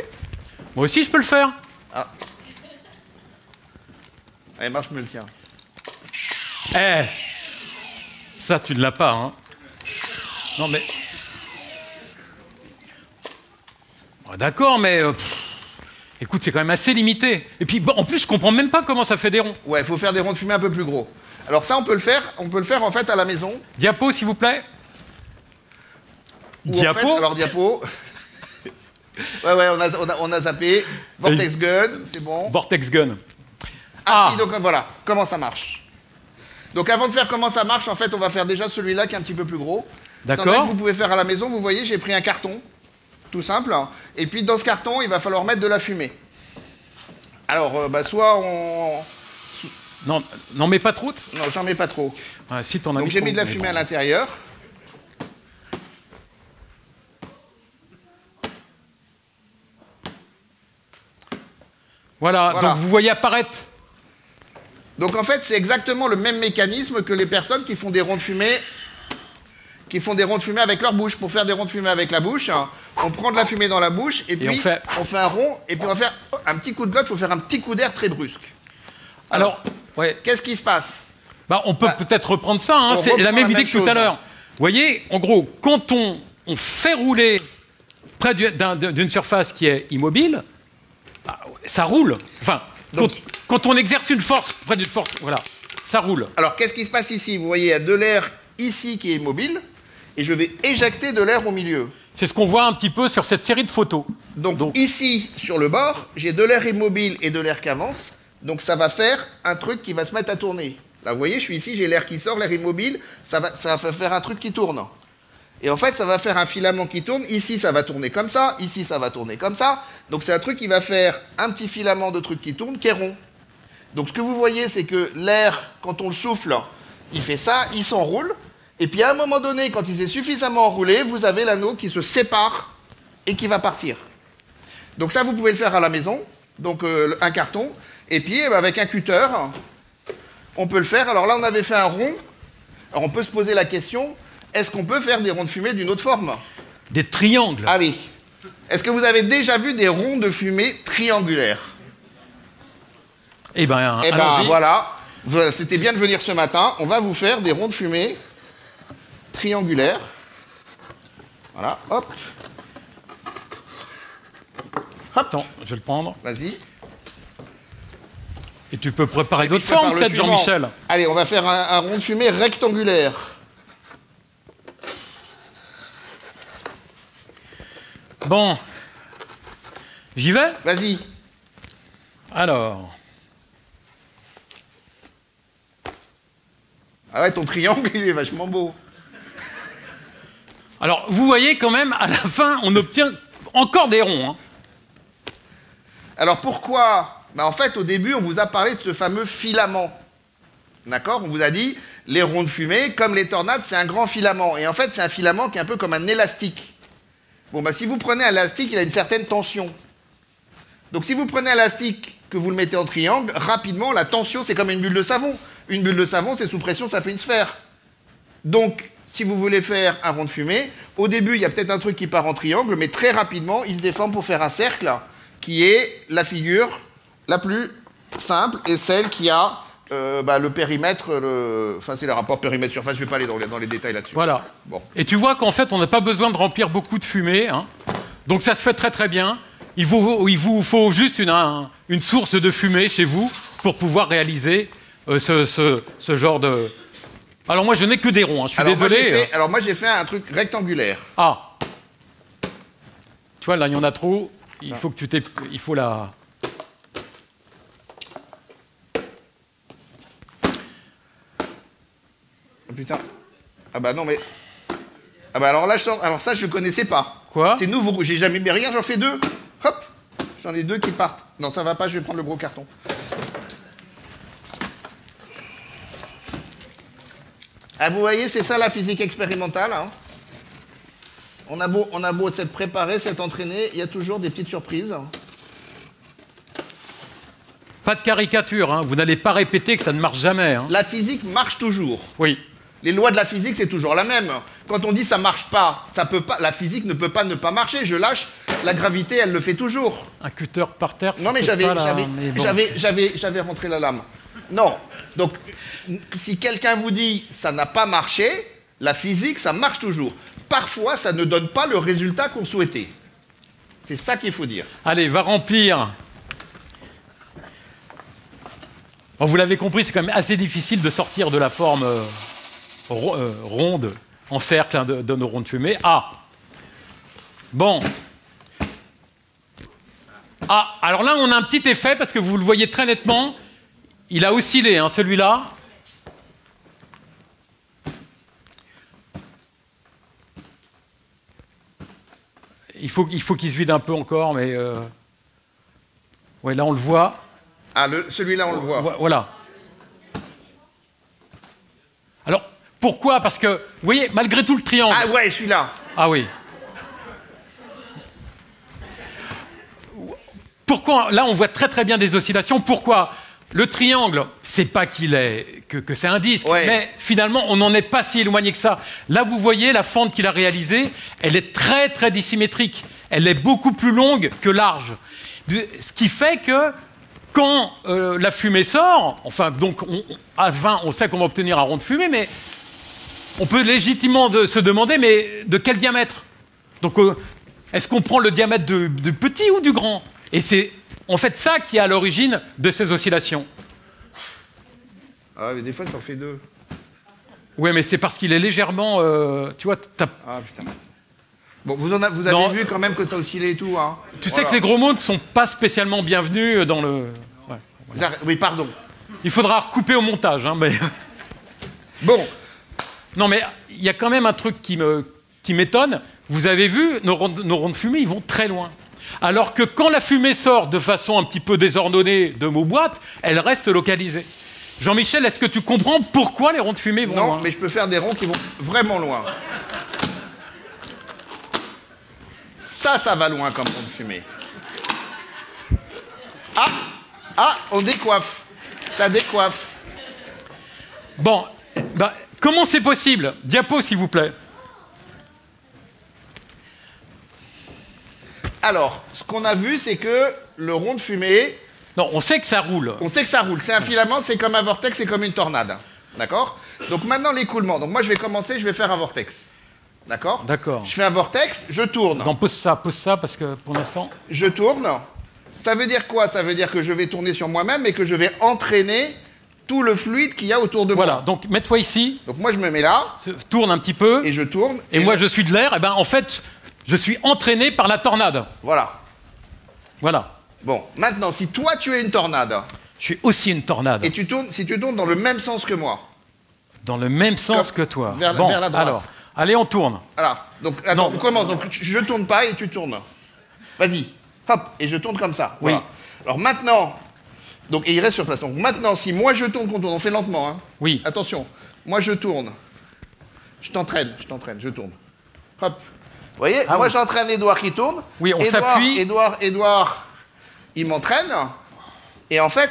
Moi aussi, je peux le faire. Ah. Allez, marche, me le tiens. Eh! Ça, tu ne l'as pas, hein? Non, mais... D'accord, mais... écoute, c'est quand même assez limité. Et puis, bon, en plus, je comprends même pas comment ça fait des ronds. Ouais, il faut faire des ronds de fumée un peu plus gros. Alors ça, on peut le faire en fait à la maison. Diapo, s'il vous plaît. Diapo. En fait, alors diapo. ouais, on a zappé. Vortex gun, c'est bon. Vortex gun. Ah, si, donc voilà, comment ça marche. Donc avant de faire comment ça marche, en fait, on va faire déjà celui-là qui est un petit peu plus gros. D'accord. Vous pouvez faire à la maison, vous voyez, j'ai pris un carton, tout simple. Et puis dans ce carton, il va falloir mettre de la fumée. Alors, soit on... Non, n'en mets pas trop. Non, j'en mets pas trop. Ah, si t'en as donc j'ai mis de la fumée à l'intérieur. Voilà, donc vous voyez apparaître. Donc en fait, c'est exactement le même mécanisme que les personnes qui font des ronds de fumée, avec leur bouche. Pour faire des ronds de fumée avec la bouche, on prend de la fumée dans la bouche et puis on fait un rond et puis on va faire un petit coup de glotte. Il faut faire un petit coup d'air très brusque. Alors, ouais. Qu'est-ce qui se passe? On peut peut-être reprendre ça. Hein, c'est la même idée que tout à l'heure. Vous voyez, en gros, quand on fait rouler près d'une surface qui est immobile, ça roule. Enfin, quand on exerce une force près d'une force, voilà, ça roule. Alors, qu'est-ce qui se passe ici? Vous voyez, il y a de l'air ici qui est immobile, et je vais éjecter de l'air au milieu. C'est ce qu'on voit un petit peu sur cette série de photos. Donc ici, sur le bord, j'ai de l'air immobile et de l'air qui avance, donc ça va faire un truc qui va se mettre à tourner. Là, vous voyez, je suis ici, j'ai l'air qui sort, l'air immobile, ça va faire un truc qui tourne. Et en fait, ça va faire un filament qui tourne. Ici, ça va tourner comme ça. Ici, ça va tourner comme ça. Donc, c'est un truc qui va faire un petit filament de truc qui tourne, qui est rond. Donc, ce que vous voyez, c'est que l'air, quand on le souffle, il fait ça, il s'enroule. Et puis, à un moment donné, quand il s'est suffisamment enroulé, vous avez l'anneau qui se sépare et qui va partir. Donc, ça, vous pouvez le faire à la maison. Donc, un carton. Et puis, avec un cutter, on peut le faire. Alors là, on avait fait un rond. Alors, on peut se poser la question... Est-ce qu'on peut faire des ronds de fumée d'une autre forme? Des triangles. Ah oui. Est-ce que vous avez déjà vu des ronds de fumée triangulaires? Eh ben voilà. C'était bien de venir ce matin. On va vous faire des ronds de fumée triangulaires. Voilà, hop. Attends, je vais le prendre. Vas-y. Et tu peux préparer d'autres formes, peut-être, Jean-Michel? Allez, on va faire un rond de fumée rectangulaire. Bon, j'y vais? Vas-y. Alors. Ah ouais, ton triangle, il est vachement beau. Alors, vous voyez quand même, à la fin, on obtient encore des ronds. Hein. Alors pourquoi? En fait, au début, on vous a parlé de ce fameux filament. D'accord? On vous a dit, les ronds de fumée, comme les tornades, c'est un grand filament. Et en fait, c'est un filament qui est un peu comme un élastique. Bon, si vous prenez un élastique, il a une certaine tension. Donc si vous prenez un élastique, que vous le mettez en triangle, rapidement, la tension, c'est comme une bulle de savon. Une bulle de savon, c'est sous pression, ça fait une sphère. Donc, si vous voulez faire un rond de fumée, au début, il y a peut-être un truc qui part en triangle, mais très rapidement, il se déforme pour faire un cercle, qui est la figure la plus simple et celle qui a le périmètre, enfin c'est le rapport périmètre-surface, je ne vais pas aller dans les détails là-dessus. Voilà. Bon. Et tu vois qu'en fait, on n'a pas besoin de remplir beaucoup de fumée. Hein. Donc ça se fait très très bien. Il vous faut juste une source de fumée chez vous pour pouvoir réaliser ce genre de... Alors moi, je n'ai que des ronds, hein. Je suis désolé. Alors moi, j'ai fait un truc rectangulaire. Ah. Tu vois, là, il y en a trop. Il faut que il faut la... Oh, putain. Ah bah non, mais... Ah bah alors là, alors ça, je connaissais pas. Quoi? C'est nouveau, j'ai jamais... Mais regarde, j'en fais deux. Hop. J'en ai deux qui partent. Non, ça va pas, je vais prendre le gros carton. Ah, vous voyez, c'est ça la physique expérimentale. Hein. On a beau s'être préparé, s'être entraîné, il y a toujours des petites surprises. Pas de caricature, hein. Vous n'allez pas répéter que ça ne marche jamais. Hein. La physique marche toujours. Oui. Les lois de la physique, c'est toujours la même. Quand on dit ça marche pas, ça peut pas, la physique ne peut pas ne pas marcher. Je lâche, la gravité, elle le fait toujours. Un cutter par terre. Non mais j'avais rentré la lame. Non. Donc, si quelqu'un vous dit ça n'a pas marché, la physique, ça marche toujours. Parfois, ça ne donne pas le résultat qu'on souhaitait. C'est ça qu'il faut dire. Allez, va remplir. Bon, vous l'avez compris, c'est quand même assez difficile de sortir de la forme ronde, en cercle, hein, de nos ronds de fumée. Ah. Bon. Ah, alors là, on a un petit effet, parce que vous le voyez très nettement. Il a oscillé, hein, celui-là. Il faut qu'il se vide un peu encore, mais... Ouais, là, on le voit. Ah, celui-là, on le voit. Voilà. Alors, pourquoi? Parce que, vous voyez, malgré tout le triangle... Ah ouais, celui-là. Ah oui. Pourquoi? Là, on voit très très bien des oscillations. Pourquoi? Le triangle, c'est pas que c'est un disque, ouais. Mais finalement, on n'en est pas si éloigné que ça. Là, vous voyez, la fente qu'il a réalisée, elle est très très dissymétrique. Elle est beaucoup plus longue que large. Ce qui fait que quand la fumée sort, enfin, donc à 20, on sait qu'on va obtenir un rond de fumée, mais on peut légitimement se demander, mais de quel diamètre? Donc, est-ce qu'on prend le diamètre du petit ou du grand? Et c'est en fait ça qui est à l'origine de ces oscillations. Ah, mais des fois, ça en fait deux. Oui, mais c'est parce qu'il est légèrement... tu vois, ah, putain. Bon, vous avez vu quand même que ça oscillait et tout, hein. Tu sais que les gros mots ne sont pas spécialement bienvenus dans le... Ouais, voilà. Oui, pardon. Il faudra recouper au montage, hein, mais... Bon. Non, mais il y a quand même un truc qui m'étonne. Vous avez vu, nos ronds de fumée, ils vont très loin. Alors que quand la fumée sort de façon un petit peu désordonnée de nos boîtes, elle reste localisée. Jean-Michel, est-ce que tu comprends pourquoi les ronds de fumée vont loin? Non, mais je peux faire des ronds qui vont vraiment loin. Ça va loin comme rond de fumée. Ah, on décoiffe. Ça décoiffe. Bon, bah, comment c'est possible? Diapo, s'il vous plaît. Alors, ce qu'on a vu, c'est que le rond de fumée... Non, on sait que ça roule. On sait que ça roule. C'est un filament, c'est comme un vortex, c'est comme une tornade. D'accord? Donc maintenant, l'écoulement. Donc moi, je vais commencer, je vais faire un vortex. D'accord? D'accord. Je fais un vortex, je tourne. Donc pose ça, parce que pour l'instant... Je tourne. Ça veut dire quoi? Ça veut dire que je vais tourner sur moi-même et que je vais entraîner tout le fluide qu'il y a autour de moi. Voilà, donc mets-toi ici. Donc moi, je me mets là. Tourne un petit peu. Et je tourne. Et moi, je suis de l'air. Et ben en fait... Je suis entraîné par la tornade. Voilà. Voilà. Bon, maintenant, si toi, tu es une tornade... Je suis aussi une tornade. Et si tu tournes dans le même sens que moi. Dans le même sens que toi. Vers la droite. Alors, allez, on tourne. Voilà. Donc, attends, on commence. Donc, je tourne pas et tu tournes. Vas-y. Hop. Et je tourne comme ça. Voilà. Oui. Alors, maintenant... Donc, et il reste sur place. Donc, maintenant, si moi, je tourne, on fait lentement. Hein. Oui. Attention. Moi, je tourne. Je t'entraîne, je tourne. Hop. Vous voyez, moi j'entraîne Édouard qui tourne. Oui, on s'appuie. Édouard, il m'entraîne. Et en fait,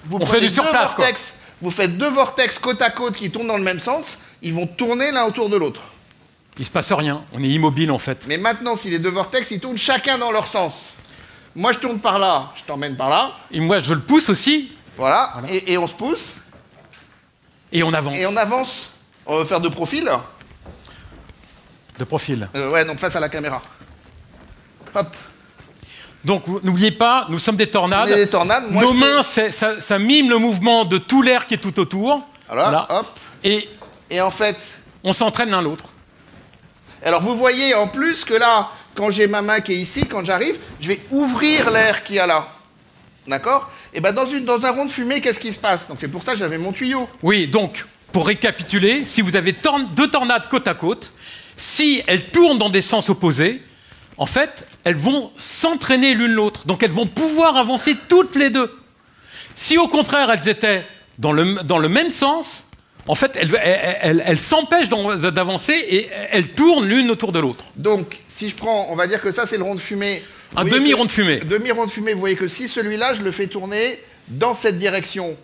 vous prenez deux vortex, vous faites deux vortex côte à côte qui tournent dans le même sens. ils vont tourner l'un autour de l'autre. Il ne se passe rien, on est immobile en fait. Mais maintenant, si les deux vortex, ils tournent chacun dans leur sens. Moi, je tourne par là, je t'emmène par là. Et moi, je le pousse aussi. Voilà. Et on se pousse. Et on avance. Et on avance. On va faire de profil. De profil. Ouais, donc face à la caméra. Hop. Donc, n'oubliez pas, nous sommes des tornades. Des tornades. Moi, nos mains, ça mime le mouvement de tout l'air qui est tout autour. Voilà. Hop. Et en fait... on s'entraîne l'un l'autre. Alors, vous voyez en plus que là, quand j'ai ma main qui est ici, quand j'arrive, je vais ouvrir l'air qu'il y a là. D'accord? Et bien, dans un rond de fumée, qu'est-ce qui se passe? Donc, c'est pour ça que j'avais mon tuyau. Oui, donc, pour récapituler, si vous avez deux tornades côte à côte, si elles tournent dans des sens opposés, en fait, elles vont s'entraîner l'une l'autre. Donc, elles vont pouvoir avancer toutes les deux. Si, au contraire, elles étaient dans le même sens, en fait, elles s'empêchent d'avancer et elles tournent l'une autour de l'autre. Donc, si je prends, on va dire que ça, c'est le rond de fumée. Un demi-rond de fumée. Demi-rond de fumée, vous voyez que si celui-là, je le fais tourner dans cette direction,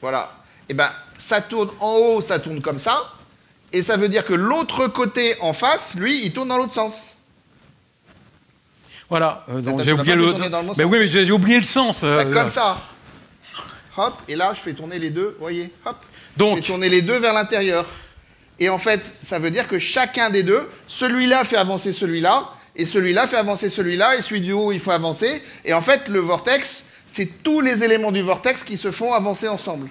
voilà, et bien, ça tourne en haut, ça tourne comme ça, et ça veut dire que l'autre côté en face, lui, il tourne dans l'autre sens. Voilà, donc j'ai oublié le... Mais oui, mais j'ai oublié le sens. Comme ça. Hop, et là, je fais tourner les deux, vous voyez, hop. Donc, je fais tourner les deux vers l'intérieur. Et en fait, ça veut dire que chacun des deux, celui-là fait avancer celui-là, et celui-là fait avancer celui-là, et celui du haut, il faut avancer. Et en fait, le vortex, c'est tous les éléments du vortex qui se font avancer ensemble.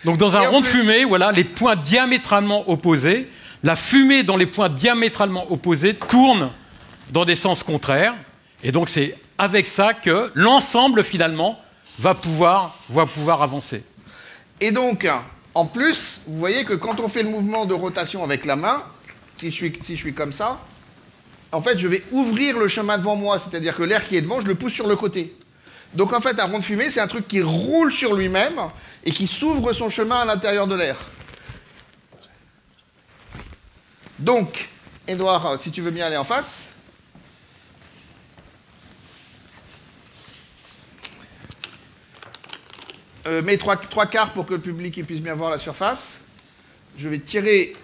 Donc dans un rond de fumée, voilà, les points diamétralement opposés, la fumée dans les points diamétralement opposés tourne dans des sens contraires. Et donc c'est avec ça que l'ensemble, finalement, va pouvoir avancer. Et donc, en plus, vous voyez que quand on fait le mouvement de rotation avec la main, si je suis comme ça, en fait, je vais ouvrir le chemin devant moi, c'est-à-dire que l'air qui est devant, je le pousse sur le côté. Donc, en fait, un rond de fumée, c'est un truc qui roule sur lui-même et qui s'ouvre son chemin à l'intérieur de l'air. Donc, Edouard, si tu veux bien aller en face. Mets trois quarts pour que le public puisse bien voir la surface. Je vais tirer.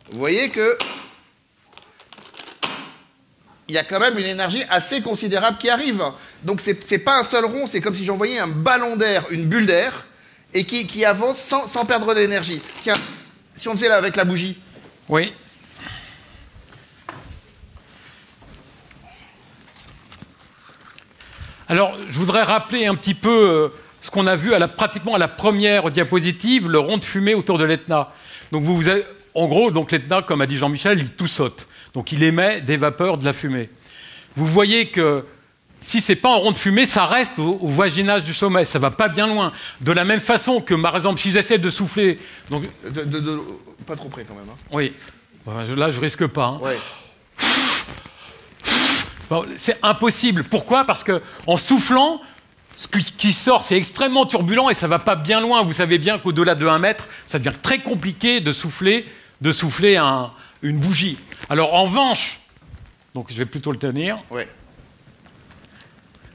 Vous voyez que il y a quand même une énergie assez considérable qui arrive. Donc c'est pas un seul rond, c'est comme si j'envoyais un ballon d'air, une bulle d'air, et qui avance sans perdre d'énergie. Tiens, si on faisait là avec la bougie. Oui. Alors, je voudrais rappeler un petit peu ce qu'on a vu pratiquement à la première diapositive, le rond de fumée autour de l'Etna. Donc, vous avez, en gros, donc l'Etna, comme a dit Jean-Michel, il tout saute. Donc, il émet des vapeurs, de la fumée. Vous voyez que si ce n'est pas un rond de fumée, ça reste au voisinage du sommet. Ça ne va pas bien loin. De la même façon que, par exemple, si j'essaie de souffler... Donc... Pas trop près, quand même. Hein. Oui. Là, je ne risque pas. Hein. Ouais. Bon, c'est impossible. Pourquoi? Parce qu'en soufflant, ce qui sort, c'est extrêmement turbulent et ça ne va pas bien loin. Vous savez bien qu'au-delà de 1 mètre, ça devient très compliqué de souffler une bougie. Alors, en revanche, donc je vais plutôt le tenir. Ouais.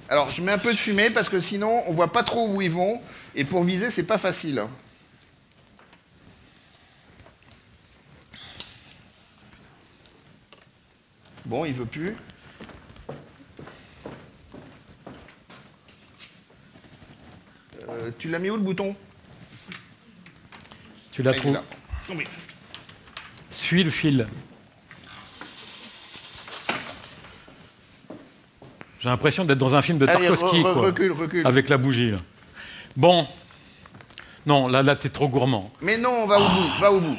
Alors, je mets un peu de fumée parce que sinon, on ne voit pas trop où ils vont. Et pour viser, c'est pas facile. Bon, il veut plus. Tu l'as mis où le bouton? Tu l'as trouvé. Suis le fil. J'ai l'impression d'être dans un film de Tarkovsky, quoi. Recule. Avec la bougie, là. Bon. Non, là t'es trop gourmand. Mais non, va au bout.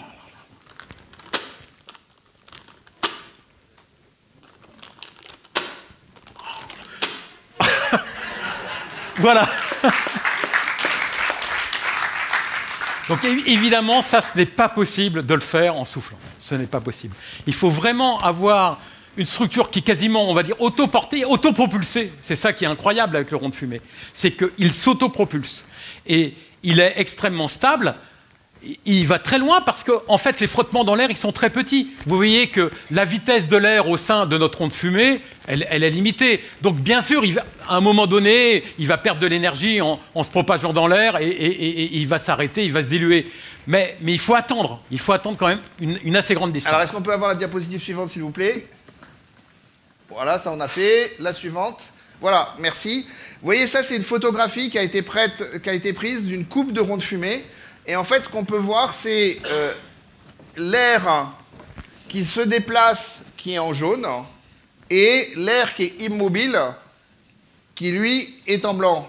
Voilà. Donc évidemment, ça, ce n'est pas possible de le faire en soufflant. Ce n'est pas possible. Il faut vraiment avoir une structure qui est quasiment, on va dire, autoportée, autopropulsée. C'est ça qui est incroyable avec le rond de fumée. C'est qu'il s'autopropulse. Et il est extrêmement stable. il va très loin parce que, en fait, les frottements dans l'air, ils sont très petits. Vous voyez que la vitesse de l'air au sein de notre onde fumée, elle est limitée. Donc, bien sûr, à un moment donné, il va perdre de l'énergie en se propageant dans l'air et il va s'arrêter, il va se diluer. Mais il faut attendre. Il faut attendre quand même une assez grande distance. Alors, est-ce qu'on peut avoir la diapositive suivante, s'il vous plaît? Voilà, ça on a fait. La suivante. Voilà, merci. Vous voyez, ça, c'est une photographie qui a été prise d'une coupe de ronde fumée. Et en fait, ce qu'on peut voir, c'est l'air qui se déplace, qui est en jaune, et l'air qui est immobile, qui, lui, est en blanc.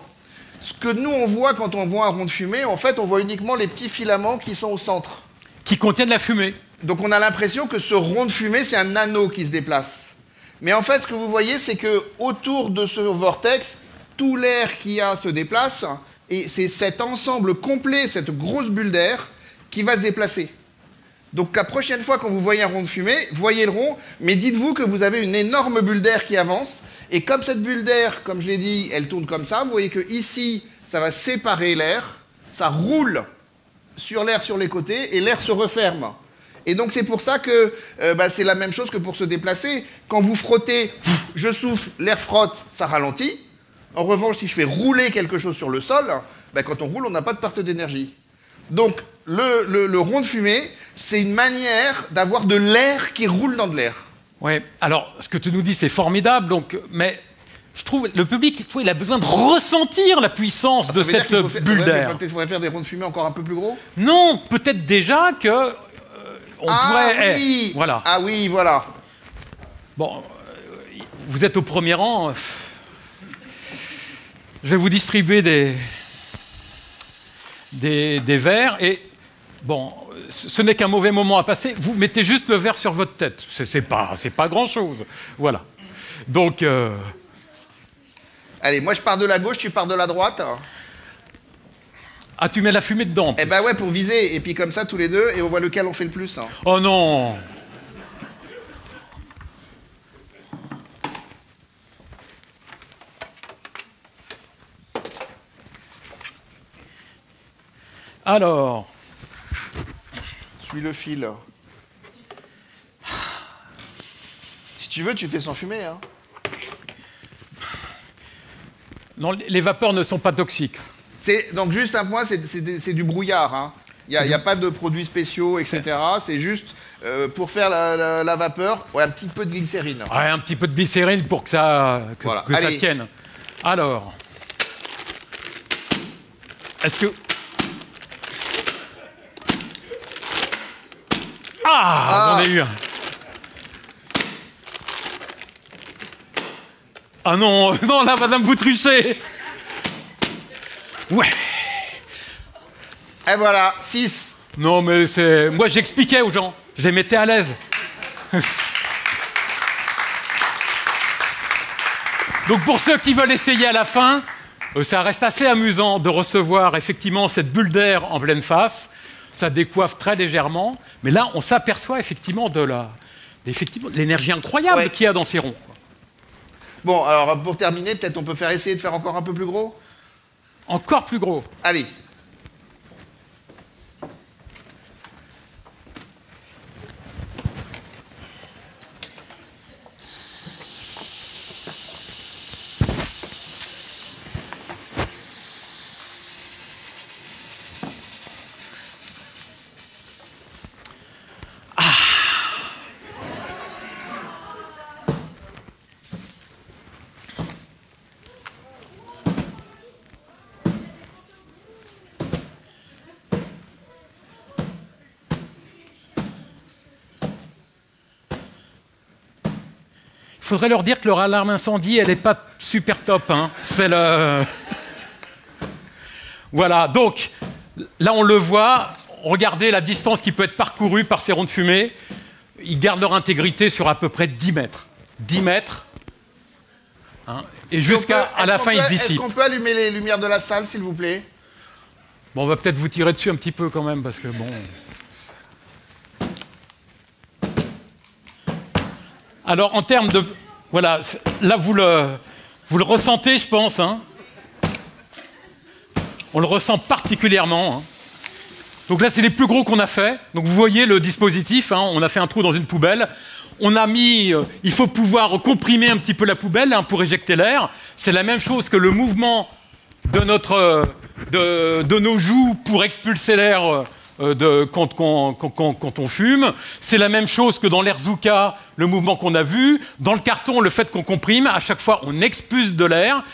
Ce que nous, on voit quand on voit un rond de fumée, en fait, on voit uniquement les petits filaments qui sont au centre. Qui contiennent la fumée. Donc, on a l'impression que ce rond de fumée, c'est un anneau qui se déplace. Mais en fait, ce que vous voyez, c'est que autour de ce vortex, tout l'air qu'il y a se déplace. Et c'est cet ensemble complet, cette grosse bulle d'air, qui va se déplacer. Donc la prochaine fois quand vous voyez un rond de fumée, voyez le rond, mais dites-vous que vous avez une énorme bulle d'air qui avance. Et comme cette bulle d'air, comme je l'ai dit, elle tourne comme ça, vous voyez que ici, ça va séparer l'air, ça roule sur l'air sur les côtés, et l'air se referme. Et donc c'est pour ça que c'est la même chose que pour se déplacer. Quand vous frottez, je souffle, l'air frotte, ça ralentit. En revanche, si je fais rouler quelque chose sur le sol, quand on roule, on n'a pas de perte d'énergie. Donc, le rond de fumée, c'est une manière d'avoir de l'air qui roule dans de l'air. Oui, alors, ce que tu nous dis, c'est formidable, mais je trouve le public, il a besoin de ressentir la puissance de cette bulle d'air. Peut-être qu'il faudrait faire des ronds de fumée encore un peu plus gros? Non, peut-être déjà que on pourrait... Oui. Voilà. Ah oui, voilà. Bon, vous êtes au premier rang... Je vais vous distribuer des verres et, bon, ce n'est qu'un mauvais moment à passer. Vous mettez juste le verre sur votre tête. C'est pas grand-chose. Voilà. Donc... Allez, moi je pars de la gauche, tu pars de la droite. Ah, tu mets la fumée dedans. Eh ben ouais, pour viser. Et puis comme ça, tous les deux, et on voit lequel on fait le plus. Oh non! Alors, suis le fil. Si tu veux, tu fais sans fumer. Hein. Non, les vapeurs ne sont pas toxiques. Donc juste un point, c'est du brouillard. Hein. Il n'y a pas de produits spéciaux, etc. C'est juste pour faire la vapeur, un petit peu de glycérine. Ouais, un petit peu de glycérine pour que ça tienne. Alors, est-ce que... Ah, j'en ai eu un. Ah non, non, là, madame, vous truchez. Ouais. Et voilà, 6. Non, mais c'est... Moi, j'expliquais aux gens. Je les mettais à l'aise. Donc, pour ceux qui veulent essayer à la fin, ça reste assez amusant de recevoir effectivement cette bulle d'air en pleine face. Ça décoiffe très légèrement. Mais là, on s'aperçoit effectivement de l'énergie incroyable qu'il y a dans ces ronds. Bon, alors pour terminer, peut-être on peut essayer de faire encore un peu plus gros? Encore plus gros. Allez. Il faudrait leur dire que leur alarme incendie, elle n'est pas super top. Hein. C'est le... Voilà, donc, là on le voit. Regardez la distance qui peut être parcourue par ces ronds de fumée. Ils gardent leur intégrité sur à peu près 10 mètres. 10 mètres. Hein, et jusqu'à la fin, ils se dissipent. Est-ce qu'on peut allumer les lumières de la salle, s'il vous plaît? Bon, on va peut-être vous tirer dessus un petit peu quand même, parce que bon... Alors, en termes de... Voilà, là, vous le ressentez, je pense. Hein. On le ressent particulièrement. Hein. Donc là, c'est les plus gros qu'on a fait. Donc vous voyez le dispositif, hein, on a fait un trou dans une poubelle. On a mis, il faut pouvoir comprimer un petit peu la poubelle hein, pour éjecter l'air. C'est la même chose que le mouvement de nos joues pour expulser l'air quand on fume. C'est la même chose que dans l'air Zuka, le mouvement qu'on a vu. Dans le carton, le fait qu'on comprime, à chaque fois, on expulse de l'air.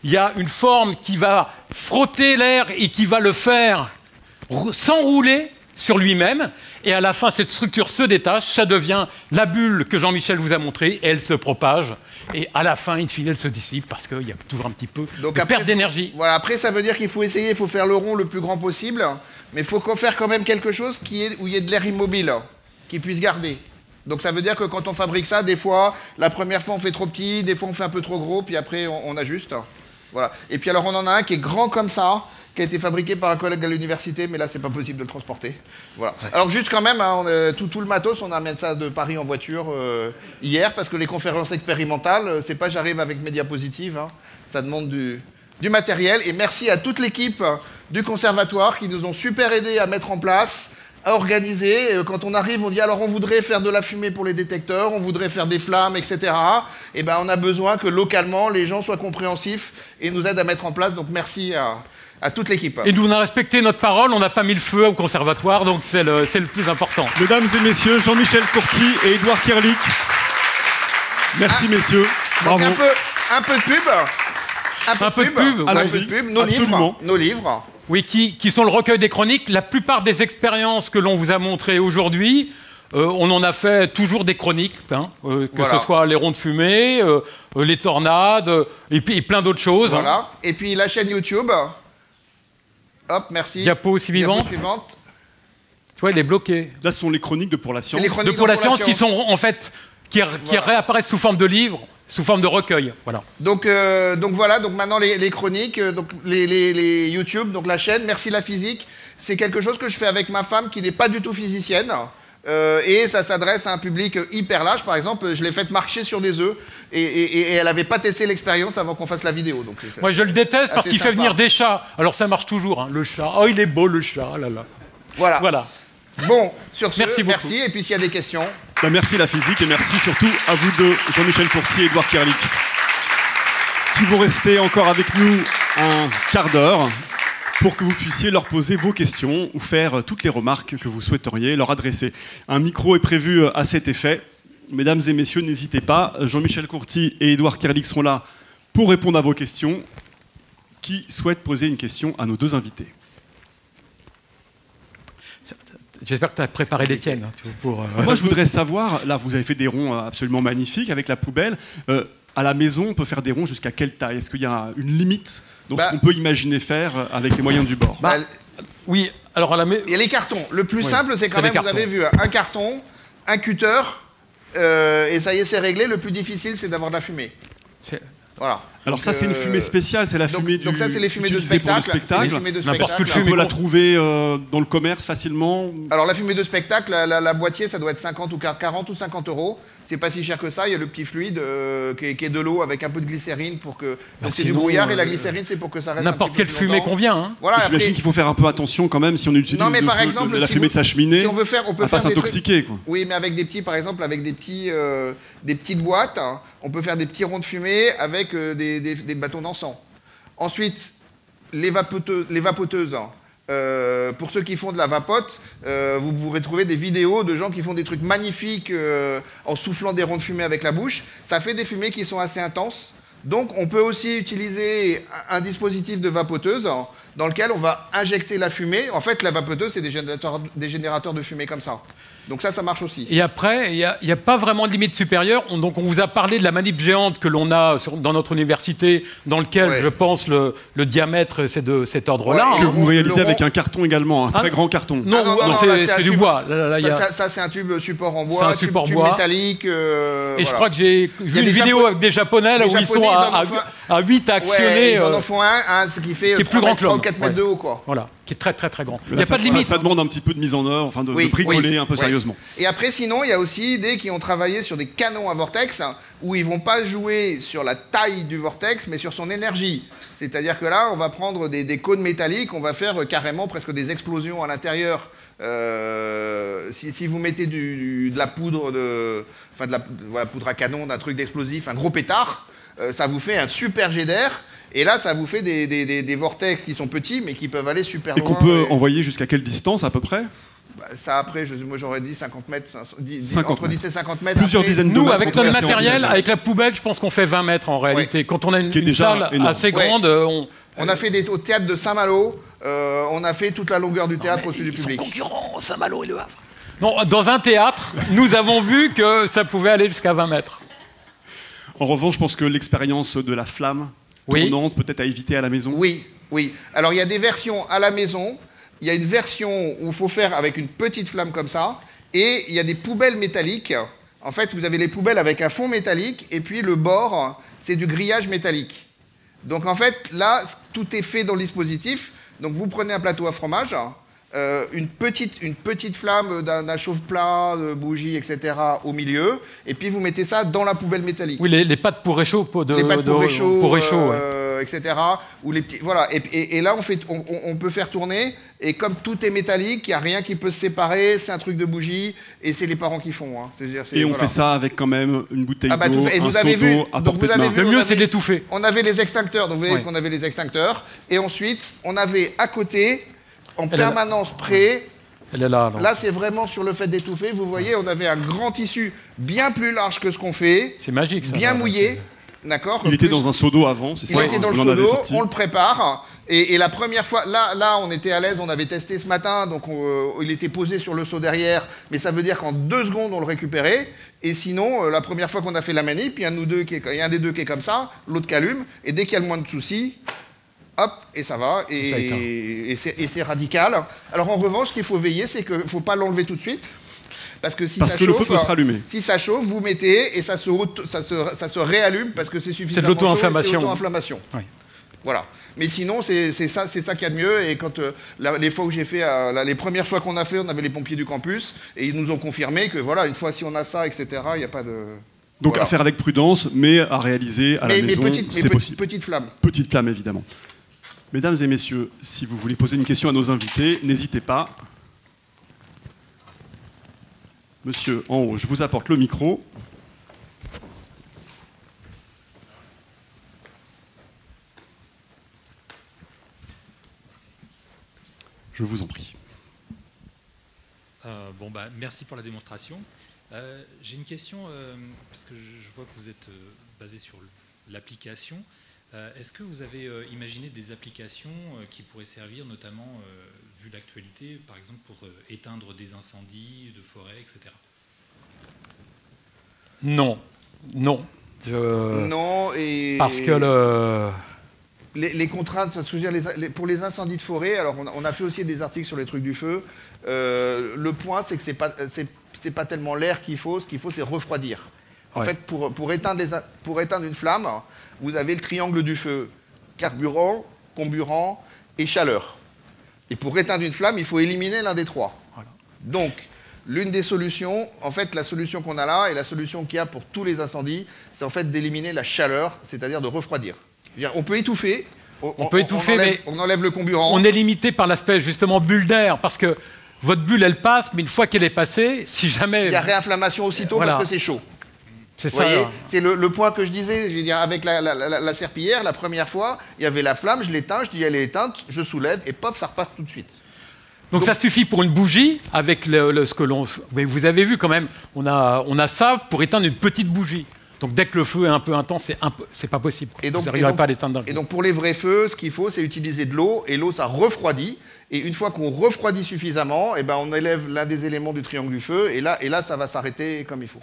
Il y a une forme qui va frotter l'air et qui va le faire s'enrouler sur lui-même. Et à la fin, cette structure se détache, ça devient la bulle que Jean-Michel vous a montrée, et elle se propage. Et à la fin, in fine, elle se dissipe parce qu'il y a toujours un petit peu de perte d'énergie. Voilà, après, ça veut dire qu'il faut essayer, il faut faire le rond le plus grand possible, mais il faut faire quand même quelque chose où il y ait de l'air immobile, qui puisse garder. Donc ça veut dire que quand on fabrique ça, des fois, la première fois on fait trop petit, des fois on fait un peu trop gros, puis après on ajuste. Voilà. Et puis alors on en a un qui est grand comme ça, qui a été fabriqué par un collègue à l'université, mais là c'est pas possible de le transporter. Voilà. Alors juste quand même, hein, tout le matos, on amène ça de Paris en voiture hier, parce que les conférences expérimentales, c'est pas j'arrive avec mes diapositives, hein, ça demande du matériel. Et merci à toute l'équipe du conservatoire qui nous ont super aidés à mettre en place, à organiser. Quand on arrive, on dit alors on voudrait faire de la fumée pour les détecteurs, on voudrait faire des flammes, etc. Et ben on a besoin que localement les gens soient compréhensifs et nous aident à mettre en place. Donc merci à toute l'équipe. Et nous, on a respecté notre parole, on n'a pas mis le feu au conservatoire, donc c'est le plus important. Mesdames et messieurs, Jean-Michel Courty et Édouard Kerlik. Merci messieurs. Bravo. Donc un peu de pub. Un peu de pub. Un peu de pub. Nos livres. Oui, qui sont le recueil des chroniques. La plupart des expériences que l'on vous a montrées aujourd'hui, on en a fait toujours des chroniques, hein, que ce soit les ronds de fumée, les tornades, et puis plein d'autres choses. Voilà. Hein. Et puis la chaîne YouTube. Hop, merci. Diapo suivante. Tu vois, il est bloqué. Là, ce sont les chroniques de Pour la Science. De Pour la Science qui sont, en fait, qui réapparaissent sous forme de livres, sous forme de recueil. Voilà. Donc voilà, donc maintenant les chroniques, donc les YouTube, donc la chaîne, Merci la physique, c'est quelque chose que je fais avec ma femme qui n'est pas du tout physicienne. Et ça s'adresse à un public hyper large. Par exemple, je l'ai fait marcher sur des œufs et elle n'avait pas testé l'expérience avant qu'on fasse la vidéo. Donc, moi, je le déteste parce qu'il fait venir des chats. Alors, ça marche toujours, hein, le chat. Oh, il est beau, le chat. Là, là. Voilà. Bon, sur ce, merci. Et puis, s'il y a des questions... Ben, merci la physique et merci surtout à vous deux, Jean-Michel Courty et Édouard Kerlik, qui vont rester encore avec nous un quart d'heure pour que vous puissiez leur poser vos questions ou faire toutes les remarques que vous souhaiteriez leur adresser. Un micro est prévu à cet effet. Mesdames et messieurs, n'hésitez pas. Jean-Michel Courty et Édouard Kerlik sont là pour répondre à vos questions. Qui souhaite poser une question à nos deux invités? J'espère que tu as préparé les tiennes. Hein, Moi, je voudrais savoir, là, vous avez fait des ronds absolument magnifiques avec la poubelle. À la maison, on peut faire des ronds jusqu'à quelle taille? Est-ce qu'il y a une limite dans ce qu'on peut imaginer faire avec les moyens du bord? Oui, alors il y a les cartons. Le plus simple, c'est quand même, vous avez vu, un carton, un cutter, et ça y est, c'est réglé. Le plus difficile, c'est d'avoir de la fumée. Voilà. Alors donc, ça, c'est une fumée spéciale, c'est la fumée donc ça, c'est les fumées de spectacle. On peut la trouver dans le commerce facilement. Alors la fumée de spectacle, la boîtier, ça doit être 40 ou 50 euros. C'est pas si cher que ça. Il y a le petit fluide qui est de l'eau avec un peu de glycérine pour que c'est du brouillard, et la glycérine, c'est pour que ça reste n'importe quelle fumée convient. Hein. Voilà, j'imagine qu'il faut faire un peu attention quand même si on utilise la fumée de sa cheminée. Si on veut faire, on peut pas s'intoxiquer. Oui, mais avec des petits, par exemple, avec des petites boîtes, hein, on peut faire des petits ronds de fumée avec des bâtons d'encens. Ensuite, les vapoteuses. Pour ceux qui font de la vapote, vous pourrez trouver des vidéos de gens qui font des trucs magnifiques en soufflant des ronds de fumée avec la bouche. Ça fait des fumées qui sont assez intenses. Donc on peut aussi utiliser un dispositif de vapoteuse dans lequel on va injecter la fumée. En fait, la vapoteuse, c'est des générateurs de fumée comme ça. Donc ça marche aussi. Et après, il n'y a pas vraiment de limite supérieure. Donc on vous a parlé de la manip géante que l'on a dans notre université, dans lequel, je pense, le diamètre, c'est de cet ordre-là. Que vous réalisez avec un carton également, un très grand carton. Non, c'est du bois. Ça, c'est un tube support en bois, un support bois métallique. Et je crois que j'ai vu une vidéo avec des Japonais là, où ils sont à 8 à actionner. Ils en font un qui fait plus grand que l'homme. 4 mètres de haut, quoi. Voilà, qui est très très très grand. Il Là, n'y a pas de limite. Ça demande un petit peu de mise en œuvre, enfin de bricoler un peu sérieusement. Et après, sinon, il y a aussi des qui ont travaillé sur des canons à vortex, où ils vont pas jouer sur la taille du vortex, mais sur son énergie. C'est-à-dire que là, on va prendre des cônes métalliques, on va faire carrément presque des explosions à l'intérieur. Si vous mettez de la poudre, voilà, poudre à canon, d'un truc d'explosif, un gros pétard, ça vous fait un super jet d'air. Et là, ça vous fait des vortex qui sont petits, mais qui peuvent aller super loin. Et qu'on peut envoyer jusqu'à quelle distance à peu près? Ça, après, moi j'aurais dit 50 mètres, 50 entre 10 et 50 mètres. Plusieurs après, dizaines de Nous, mètres. avec notre matériel, avec la poubelle, je pense qu'on fait 20 mètres en réalité. Quand on a une salle assez grande, on a fait au théâtre de Saint-Malo, on a fait toute la longueur du théâtre au-dessus du public. Ils sont concurrents, Saint-Malo et Le Havre. Non, dans un théâtre, nous avons vu que ça pouvait aller jusqu'à 20 mètres. En revanche, je pense que l'expérience de la flamme tournante, peut-être à éviter à la maison. Oui. Alors il y a des versions à la maison. Il y a une version où il faut faire avec une petite flamme comme ça, et il y a des poubelles métalliques. En fait, vous avez les poubelles avec un fond métallique, et puis le bord, c'est du grillage métallique. Donc en fait, là, tout est fait dans le dispositif. Donc vous prenez un plateau à fromage, une petite flamme d'un chauffe-plat, de bougie, etc. au milieu, et puis vous mettez ça dans la poubelle métallique. Oui, les pâtes pour réchaud, les pâtes pour réchaud, ouais. etc. Ou les petits, voilà. Et là, on peut faire tourner. Et comme tout est métallique, il n'y a rien qui peut se séparer. C'est un truc de bougie. Et c'est les parents qui font. Hein. Et on fait ça avec quand même une bouteille d'eau, un seau d'eau à portée de main. Le mieux, c'est de l'étouffer. On avait les extincteurs. Donc vous voyez qu'on avait les extincteurs. Et ensuite, on avait à côté, en permanence prêt. Elle est là. Là, c'est vraiment sur le fait d'étouffer. Vous voyez, on avait un grand tissu bien plus large que ce qu'on fait. C'est magique, ça. Bien mouillé. D'accord. Il était dans un seau d'eau avant, c'est ça? Il était dans le seau d'eau, on le prépare. Et la première fois, là, on était à l'aise, on avait testé ce matin, donc il était posé sur le seau derrière, mais ça veut dire qu'en 2 secondes, on le récupérait. Et sinon, la première fois qu'on a fait la manip, il y a un des deux qui est comme ça, l'autre qui allume, et dès qu'il y a le moins de soucis, hop, et ça va, et c'est radical. Alors en revanche, ce qu'il faut veiller, c'est qu'il ne faut pas l'enlever tout de suite. Parce que si ça chauffe, le feu peut se rallumer. Si ça chauffe, vous mettez et ça se réallume parce que c'est suffisamment chaud. C'est de l'auto-inflammation. C'est l'auto-inflammation. Oui. Voilà. Mais sinon, c'est ça qu'il y a de mieux. Et quand les fois où j'ai fait, les premières fois qu'on a fait, on avait les pompiers du campus et ils nous ont confirmé que voilà, une fois si on a ça, etc., il n'y a pas de. Donc voilà. à faire avec prudence, mais à réaliser à la maison, c'est possible. Petite flamme. Petite flamme, évidemment. Mesdames et messieurs, si vous voulez poser une question à nos invités, n'hésitez pas. Monsieur, en haut, je vous apporte le micro. Je vous en prie. Merci pour la démonstration. J'ai une question, parce que je vois que vous êtes basé sur l'application. Est-ce que vous avez imaginé des applications qui pourraient servir, notamment, vu l'actualité, par exemple pour éteindre des incendies de forêt, etc. Non. Non, et... Parce que les contraintes, pour les incendies de forêt, alors on a fait aussi des articles sur les trucs du feu. Le point, c'est que c'est pas tellement l'air qu'il faut, ce qu'il faut, c'est refroidir. En fait, pour éteindre une flamme, vous avez le triangle du feu, carburant, comburant et chaleur. Et pour éteindre une flamme, il faut éliminer l'un des 3. Voilà. Donc, l'une des solutions, en fait, la solution qu'on a là, et la solution qu'il y a pour tous les incendies, c'est en fait d'éliminer la chaleur, c'est-à-dire de refroidir. On peut étouffer, on enlève le comburant. On est limité par l'aspect, justement, bulle d'air, parce que votre bulle, elle passe, mais une fois qu'elle est passée, si jamais... Il y a réinflammation aussitôt parce que c'est chaud. C'est ça. C'est le point que je disais, avec la serpillière, la première fois, il y avait la flamme, je l'éteins, je dis elle est éteinte, je soulève, et paf, ça repasse tout de suite. Donc ça suffit pour une bougie, avec ce que l'on... Mais vous avez vu quand même, on a ça pour éteindre une petite bougie. Donc dès que le feu est un peu intense, c'est pas possible. Vous n'arriverez pas à l'éteindre d'un coup. Et donc pour les vrais feux, ce qu'il faut, c'est utiliser de l'eau, et l'eau, ça refroidit. Et une fois qu'on refroidit suffisamment, on élève l'un des éléments du triangle du feu, et là ça va s'arrêter comme il faut.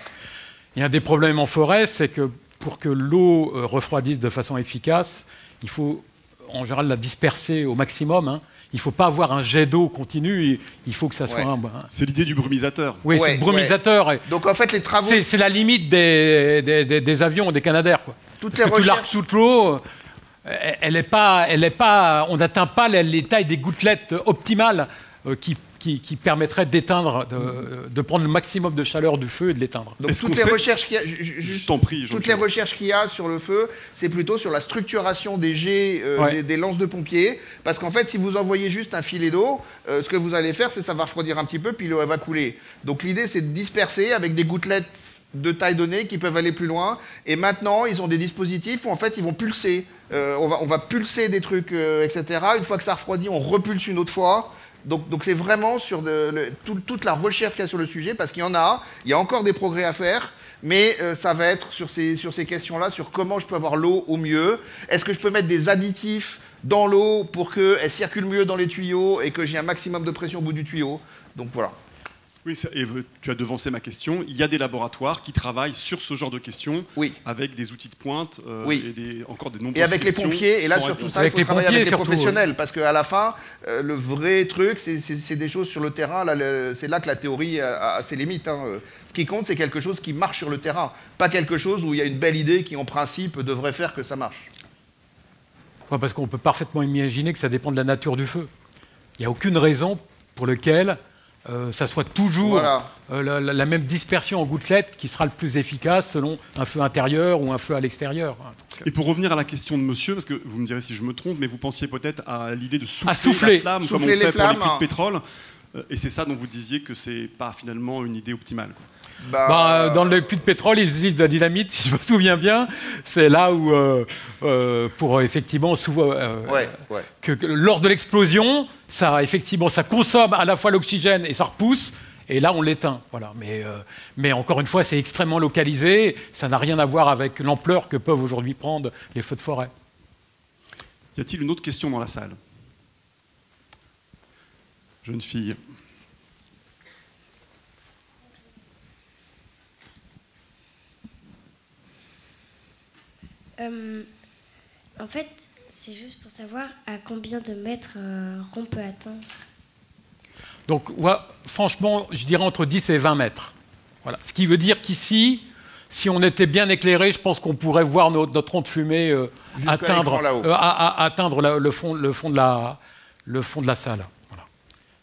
Il y a un des problèmes en forêt, c'est que pour que l'eau refroidisse de façon efficace, il faut en général la disperser au maximum. Hein. Il ne faut pas avoir un jet d'eau continu, il faut que ça soit C'est l'idée du brumisateur. Oui, c'est le brumisateur. Ouais. Donc en fait, les travaux... C'est la limite des avions, des Canadair. Quoi. Parce que tu largues toute l'eau, on n'atteint pas les tailles des gouttelettes optimales qui permettraient d'éteindre, de prendre le maximum de chaleur du feu et de l'éteindre. Donc toutes les recherches qu'il y a, toutes les recherches qu'il y a sur le feu, c'est plutôt sur la structuration des jets des lances de pompiers, parce qu'en fait, si vous envoyez juste un filet d'eau, ce que vous allez faire, c'est ça va refroidir un petit peu, puis l'eau va couler. Donc l'idée, c'est de disperser avec des gouttelettes de taille donnée qui peuvent aller plus loin. Et maintenant, ils ont des dispositifs où en fait, ils vont pulser. On va pulser des trucs, etc. Une fois que ça refroidit, on repulse une autre fois. Donc c'est vraiment sur toute la recherche qu'il y a sur le sujet, parce qu'il y en a, il y a encore des progrès à faire, mais ça va être sur ces questions-là, sur comment je peux avoir l'eau au mieux. Est-ce que je peux mettre des additifs dans l'eau pour qu'elle circule mieux dans les tuyaux et que j'ai un maximum de pression au bout du tuyau? Donc voilà. Oui, et tu as devancé ma question. Il y a des laboratoires qui travaillent sur ce genre de questions, avec des outils de pointe et encore de nombreuses questions. Et avec les pompiers, et là surtout ça, il faut travailler avec les professionnels, parce qu'à la fin, le vrai truc, c'est des choses sur le terrain. C'est là que la théorie a ses limites. Hein. Ce qui compte, c'est quelque chose qui marche sur le terrain, pas quelque chose où il y a une belle idée qui, en principe, devrait faire que ça marche. Ouais, parce qu'on peut parfaitement imaginer que ça dépend de la nature du feu. Il n'y a aucune raison pour laquelle ça soit toujours la même dispersion en gouttelettes qui sera le plus efficace selon un feu intérieur ou un feu à l'extérieur. Et pour revenir à la question de monsieur, parce que vous me direz si je me trompe, mais vous pensiez peut-être à l'idée de souffler la flamme, comme on fait pour les puits de pétrole, et c'est ça dont vous disiez que c'est pas finalement une idée optimale. Dans le puits de pétrole, ils utilisent de la dynamite, si je me souviens bien. C'est là où, pour effectivement, que lors de l'explosion, ça consomme à la fois l'oxygène et ça repousse. Et là, on l'éteint. Voilà. Mais encore une fois, c'est extrêmement localisé. Ça n'a rien à voir avec l'ampleur que peuvent aujourd'hui prendre les feux de forêt. Y a-t-il une autre question dans la salle? Jeune fille. En fait, c'est juste pour savoir à combien de mètres on peut atteindre. Donc, franchement, je dirais entre 10 et 20 mètres. Voilà. Ce qui veut dire qu'ici, si on était bien éclairé, je pense qu'on pourrait voir notre rond de fumée atteindre le fond de la salle. Voilà.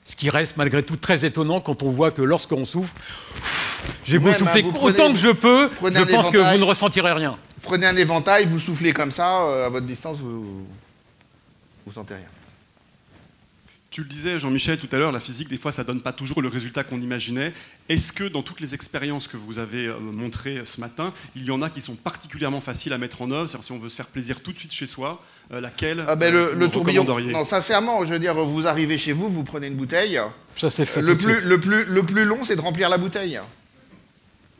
Ce qui reste malgré tout très étonnant quand on voit que lorsqu'on souffle, j'ai beau souffler autant que je peux, je pense que vous ne ressentirez rien. Prenez un éventail, vous soufflez comme ça, à votre distance, vous sentez rien. Tu le disais, Jean-Michel, tout à l'heure, la physique, des fois, ça ne donne pas toujours le résultat qu'on imaginait. Est-ce que dans toutes les expériences que vous avez montrées ce matin, il y en a qui sont particulièrement faciles à mettre en œuvre? C'est-à-dire, si on veut se faire plaisir tout de suite chez soi, laquelle le tourbillon. Non, sincèrement, je veux dire, vous arrivez chez vous, vous prenez une bouteille. Ça, c'est fait le plus long, c'est de remplir la bouteille.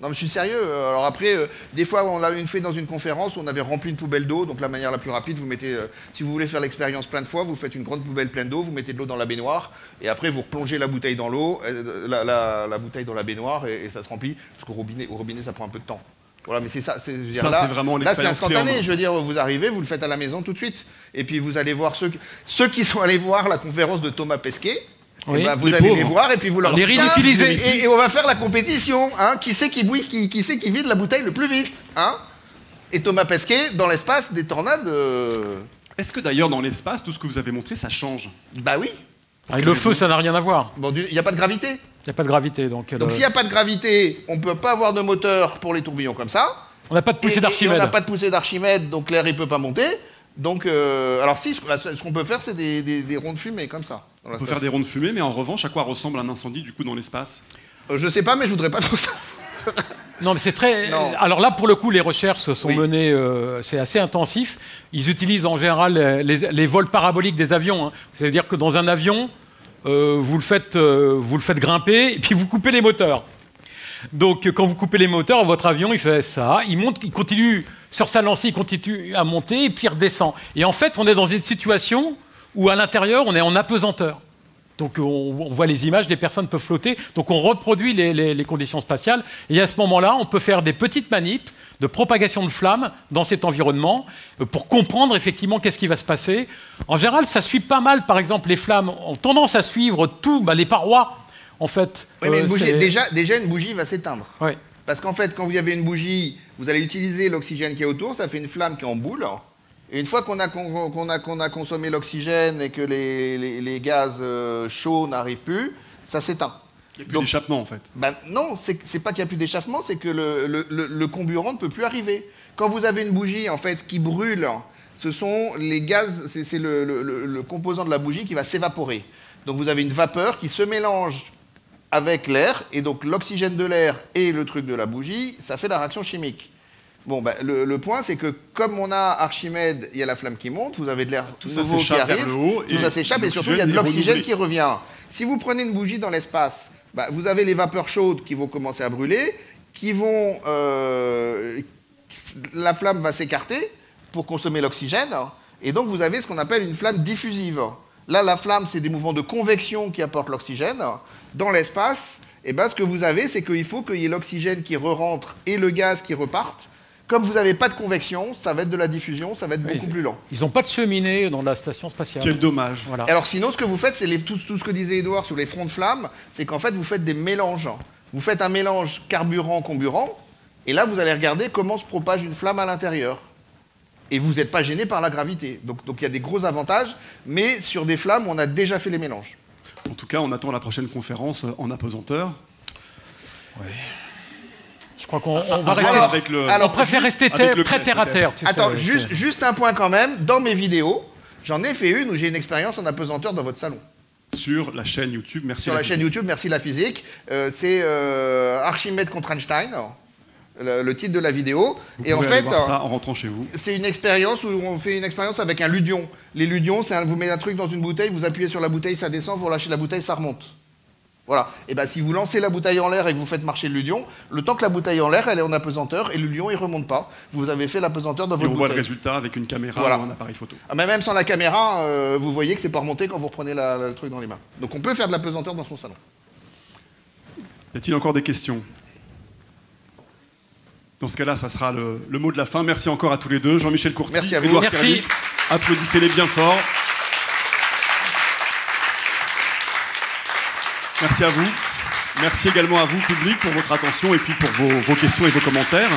Non, mais je suis sérieux. Alors après, des fois, on l'a fait dans une conférence où on avait rempli une poubelle d'eau. Donc la manière la plus rapide, vous mettez, si vous voulez faire l'expérience plein de fois, vous faites une grande poubelle pleine d'eau, vous mettez de l'eau dans la baignoire, et après vous replongez la bouteille dans l'eau, la bouteille dans la baignoire, et ça se remplit. Parce qu'au robinet, ça prend un peu de temps. Voilà, mais c'est ça. C'est vraiment l'expérience. Là, c'est instantané. Je veux dire, vous arrivez, vous le faites à la maison tout de suite, et puis vous allez voir ceux qui sont allés voir la conférence de Thomas Pesquet. Oui. Vous allez les voir et puis vous leur dites et on va faire la compétition, hein, qui c'est qui vide la bouteille le plus vite, hein. Et Thomas Pesquet, dans l'espace, des tornades. Est-ce que d'ailleurs dans l'espace, tout ce que vous avez montré, ça change? Bah oui. Avec le feu, ça n'a rien à voir. Bon, il n'y a pas de gravité. Il n'y a pas de gravité, donc s'il n'y a pas de gravité, on ne peut pas avoir de moteur pour les tourbillons comme ça. On n'a pas de poussée d'Archimède. On n'a pas de poussée d'Archimède, donc l'air il peut pas monter. Donc, alors si, ce qu'on peut faire, c'est des ronds de fumée comme ça. On peut faire des ronds de fumée, mais en revanche, à quoi ressemble un incendie du coup dans l'espace? Je sais pas, mais je voudrais pas trop ça. Non, mais c'est très. Non. Alors là, pour le coup, les recherches se sont menées. C'est assez intensif. Ils utilisent en général les vols paraboliques des avions. Hein. C'est-à-dire que dans un avion, vous le faites grimper et puis vous coupez les moteurs. Donc, quand vous coupez les moteurs, votre avion, il fait ça. Il monte, il continue sur sa lancée, il continue à monter et puis il redescend. Et en fait, on est dans une situation où à l'intérieur, on est en apesanteur. Donc on voit les images, les personnes peuvent flotter. Donc on reproduit les conditions spatiales. Et à ce moment-là, on peut faire des petites manips de propagation de flammes dans cet environnement pour comprendre effectivement qu'est-ce qui va se passer. En général, ça suit pas mal. Par exemple, les flammes ont tendance à suivre les parois. En fait, oui, mais une bougie, déjà, une bougie va s'éteindre. Oui. Parce qu'en fait, quand vous avez une bougie, vous allez utiliser l'oxygène qui est autour, ça fait une flamme qui est en boule. Et une fois qu'on a consommé l'oxygène et que les gaz chauds n'arrivent plus, ça s'éteint. Il n'y a plus d'échappement, en fait. Ben, non, c'est pas qu'il n'y a plus d'échappement, c'est que le comburant ne peut plus arriver. Quand vous avez une bougie, en fait, qui brûle, ce sont les gaz, c'est le composant de la bougie qui va s'évaporer. Donc vous avez une vapeur qui se mélange avec l'air, et donc l'oxygène de l'air et le truc de la bougie, ça fait la réaction chimique. Bon, ben, le point, c'est que comme on a Archimède, il y a la flamme qui monte, vous avez de l'air nouveau qui arrive, tout ça s'échappe, et surtout il y a de l'oxygène qui revient. Si vous prenez une bougie dans l'espace, ben, vous avez les vapeurs chaudes qui vont commencer à brûler, la flamme va s'écarter pour consommer l'oxygène, et donc vous avez ce qu'on appelle une flamme diffusive. Là, la flamme, c'est des mouvements de convection qui apportent l'oxygène. Dans l'espace, eh ben, ce que vous avez, c'est qu'il faut qu'il y ait l'oxygène qui re-rentre et le gaz qui repartent. Comme vous n'avez pas de convection, ça va être de la diffusion, ça va être beaucoup plus lent. Ils n'ont pas de cheminée dans la station spatiale. Quel dommage. Voilà. Alors sinon, ce que vous faites, c'est tout ce que disait Édouard sur les fronts de flamme, c'est qu'en fait, vous faites des mélanges. Vous faites un mélange carburant-comburant, et là, vous allez regarder comment se propage une flamme à l'intérieur. Et vous n'êtes pas gêné par la gravité. Donc il y a des gros avantages, mais sur des flammes, on a déjà fait les mélanges. En tout cas, on attend la prochaine conférence en apesanteur. Oui. Je crois qu'on va rester avec le... on préfère rester très terre à terre. Attends, juste un point quand même. Dans mes vidéos, j'en ai fait une où j'ai une expérience en apesanteur dans votre salon. Sur la chaîne YouTube, merci Sur la chaîne YouTube, merci la physique. C'est Archimède contre Einstein, le titre de la vidéo. Et en fait, voir ça en rentrant chez vous. C'est une expérience où on fait une expérience avec un ludion. Les ludions, vous mettez un truc dans une bouteille, vous appuyez sur la bouteille, ça descend, vous relâchez la bouteille, ça remonte. Voilà. Et bien, si vous lancez la bouteille en l'air et que vous faites marcher le ludion, le temps que la bouteille est en l'air, elle est en apesanteur et le ludion, il ne remonte pas. Vous avez fait l'apesanteur dans votre bouteille. Et on voit le résultat avec une caméra ou un appareil photo. Ah, mais même sans la caméra, vous voyez que c'est pas remonté quand vous reprenez le truc dans les mains. Donc on peut faire de l'apesanteur dans son salon. Y a-t-il encore des questions? Dans ce cas-là, ça sera le mot de la fin. Merci encore à tous les deux. Jean-Michel Courty, merci à vous. Édouard Kerlik. Applaudissez-les bien fort. Merci à vous. Merci également à vous, public, pour votre attention et puis pour vos questions et vos commentaires.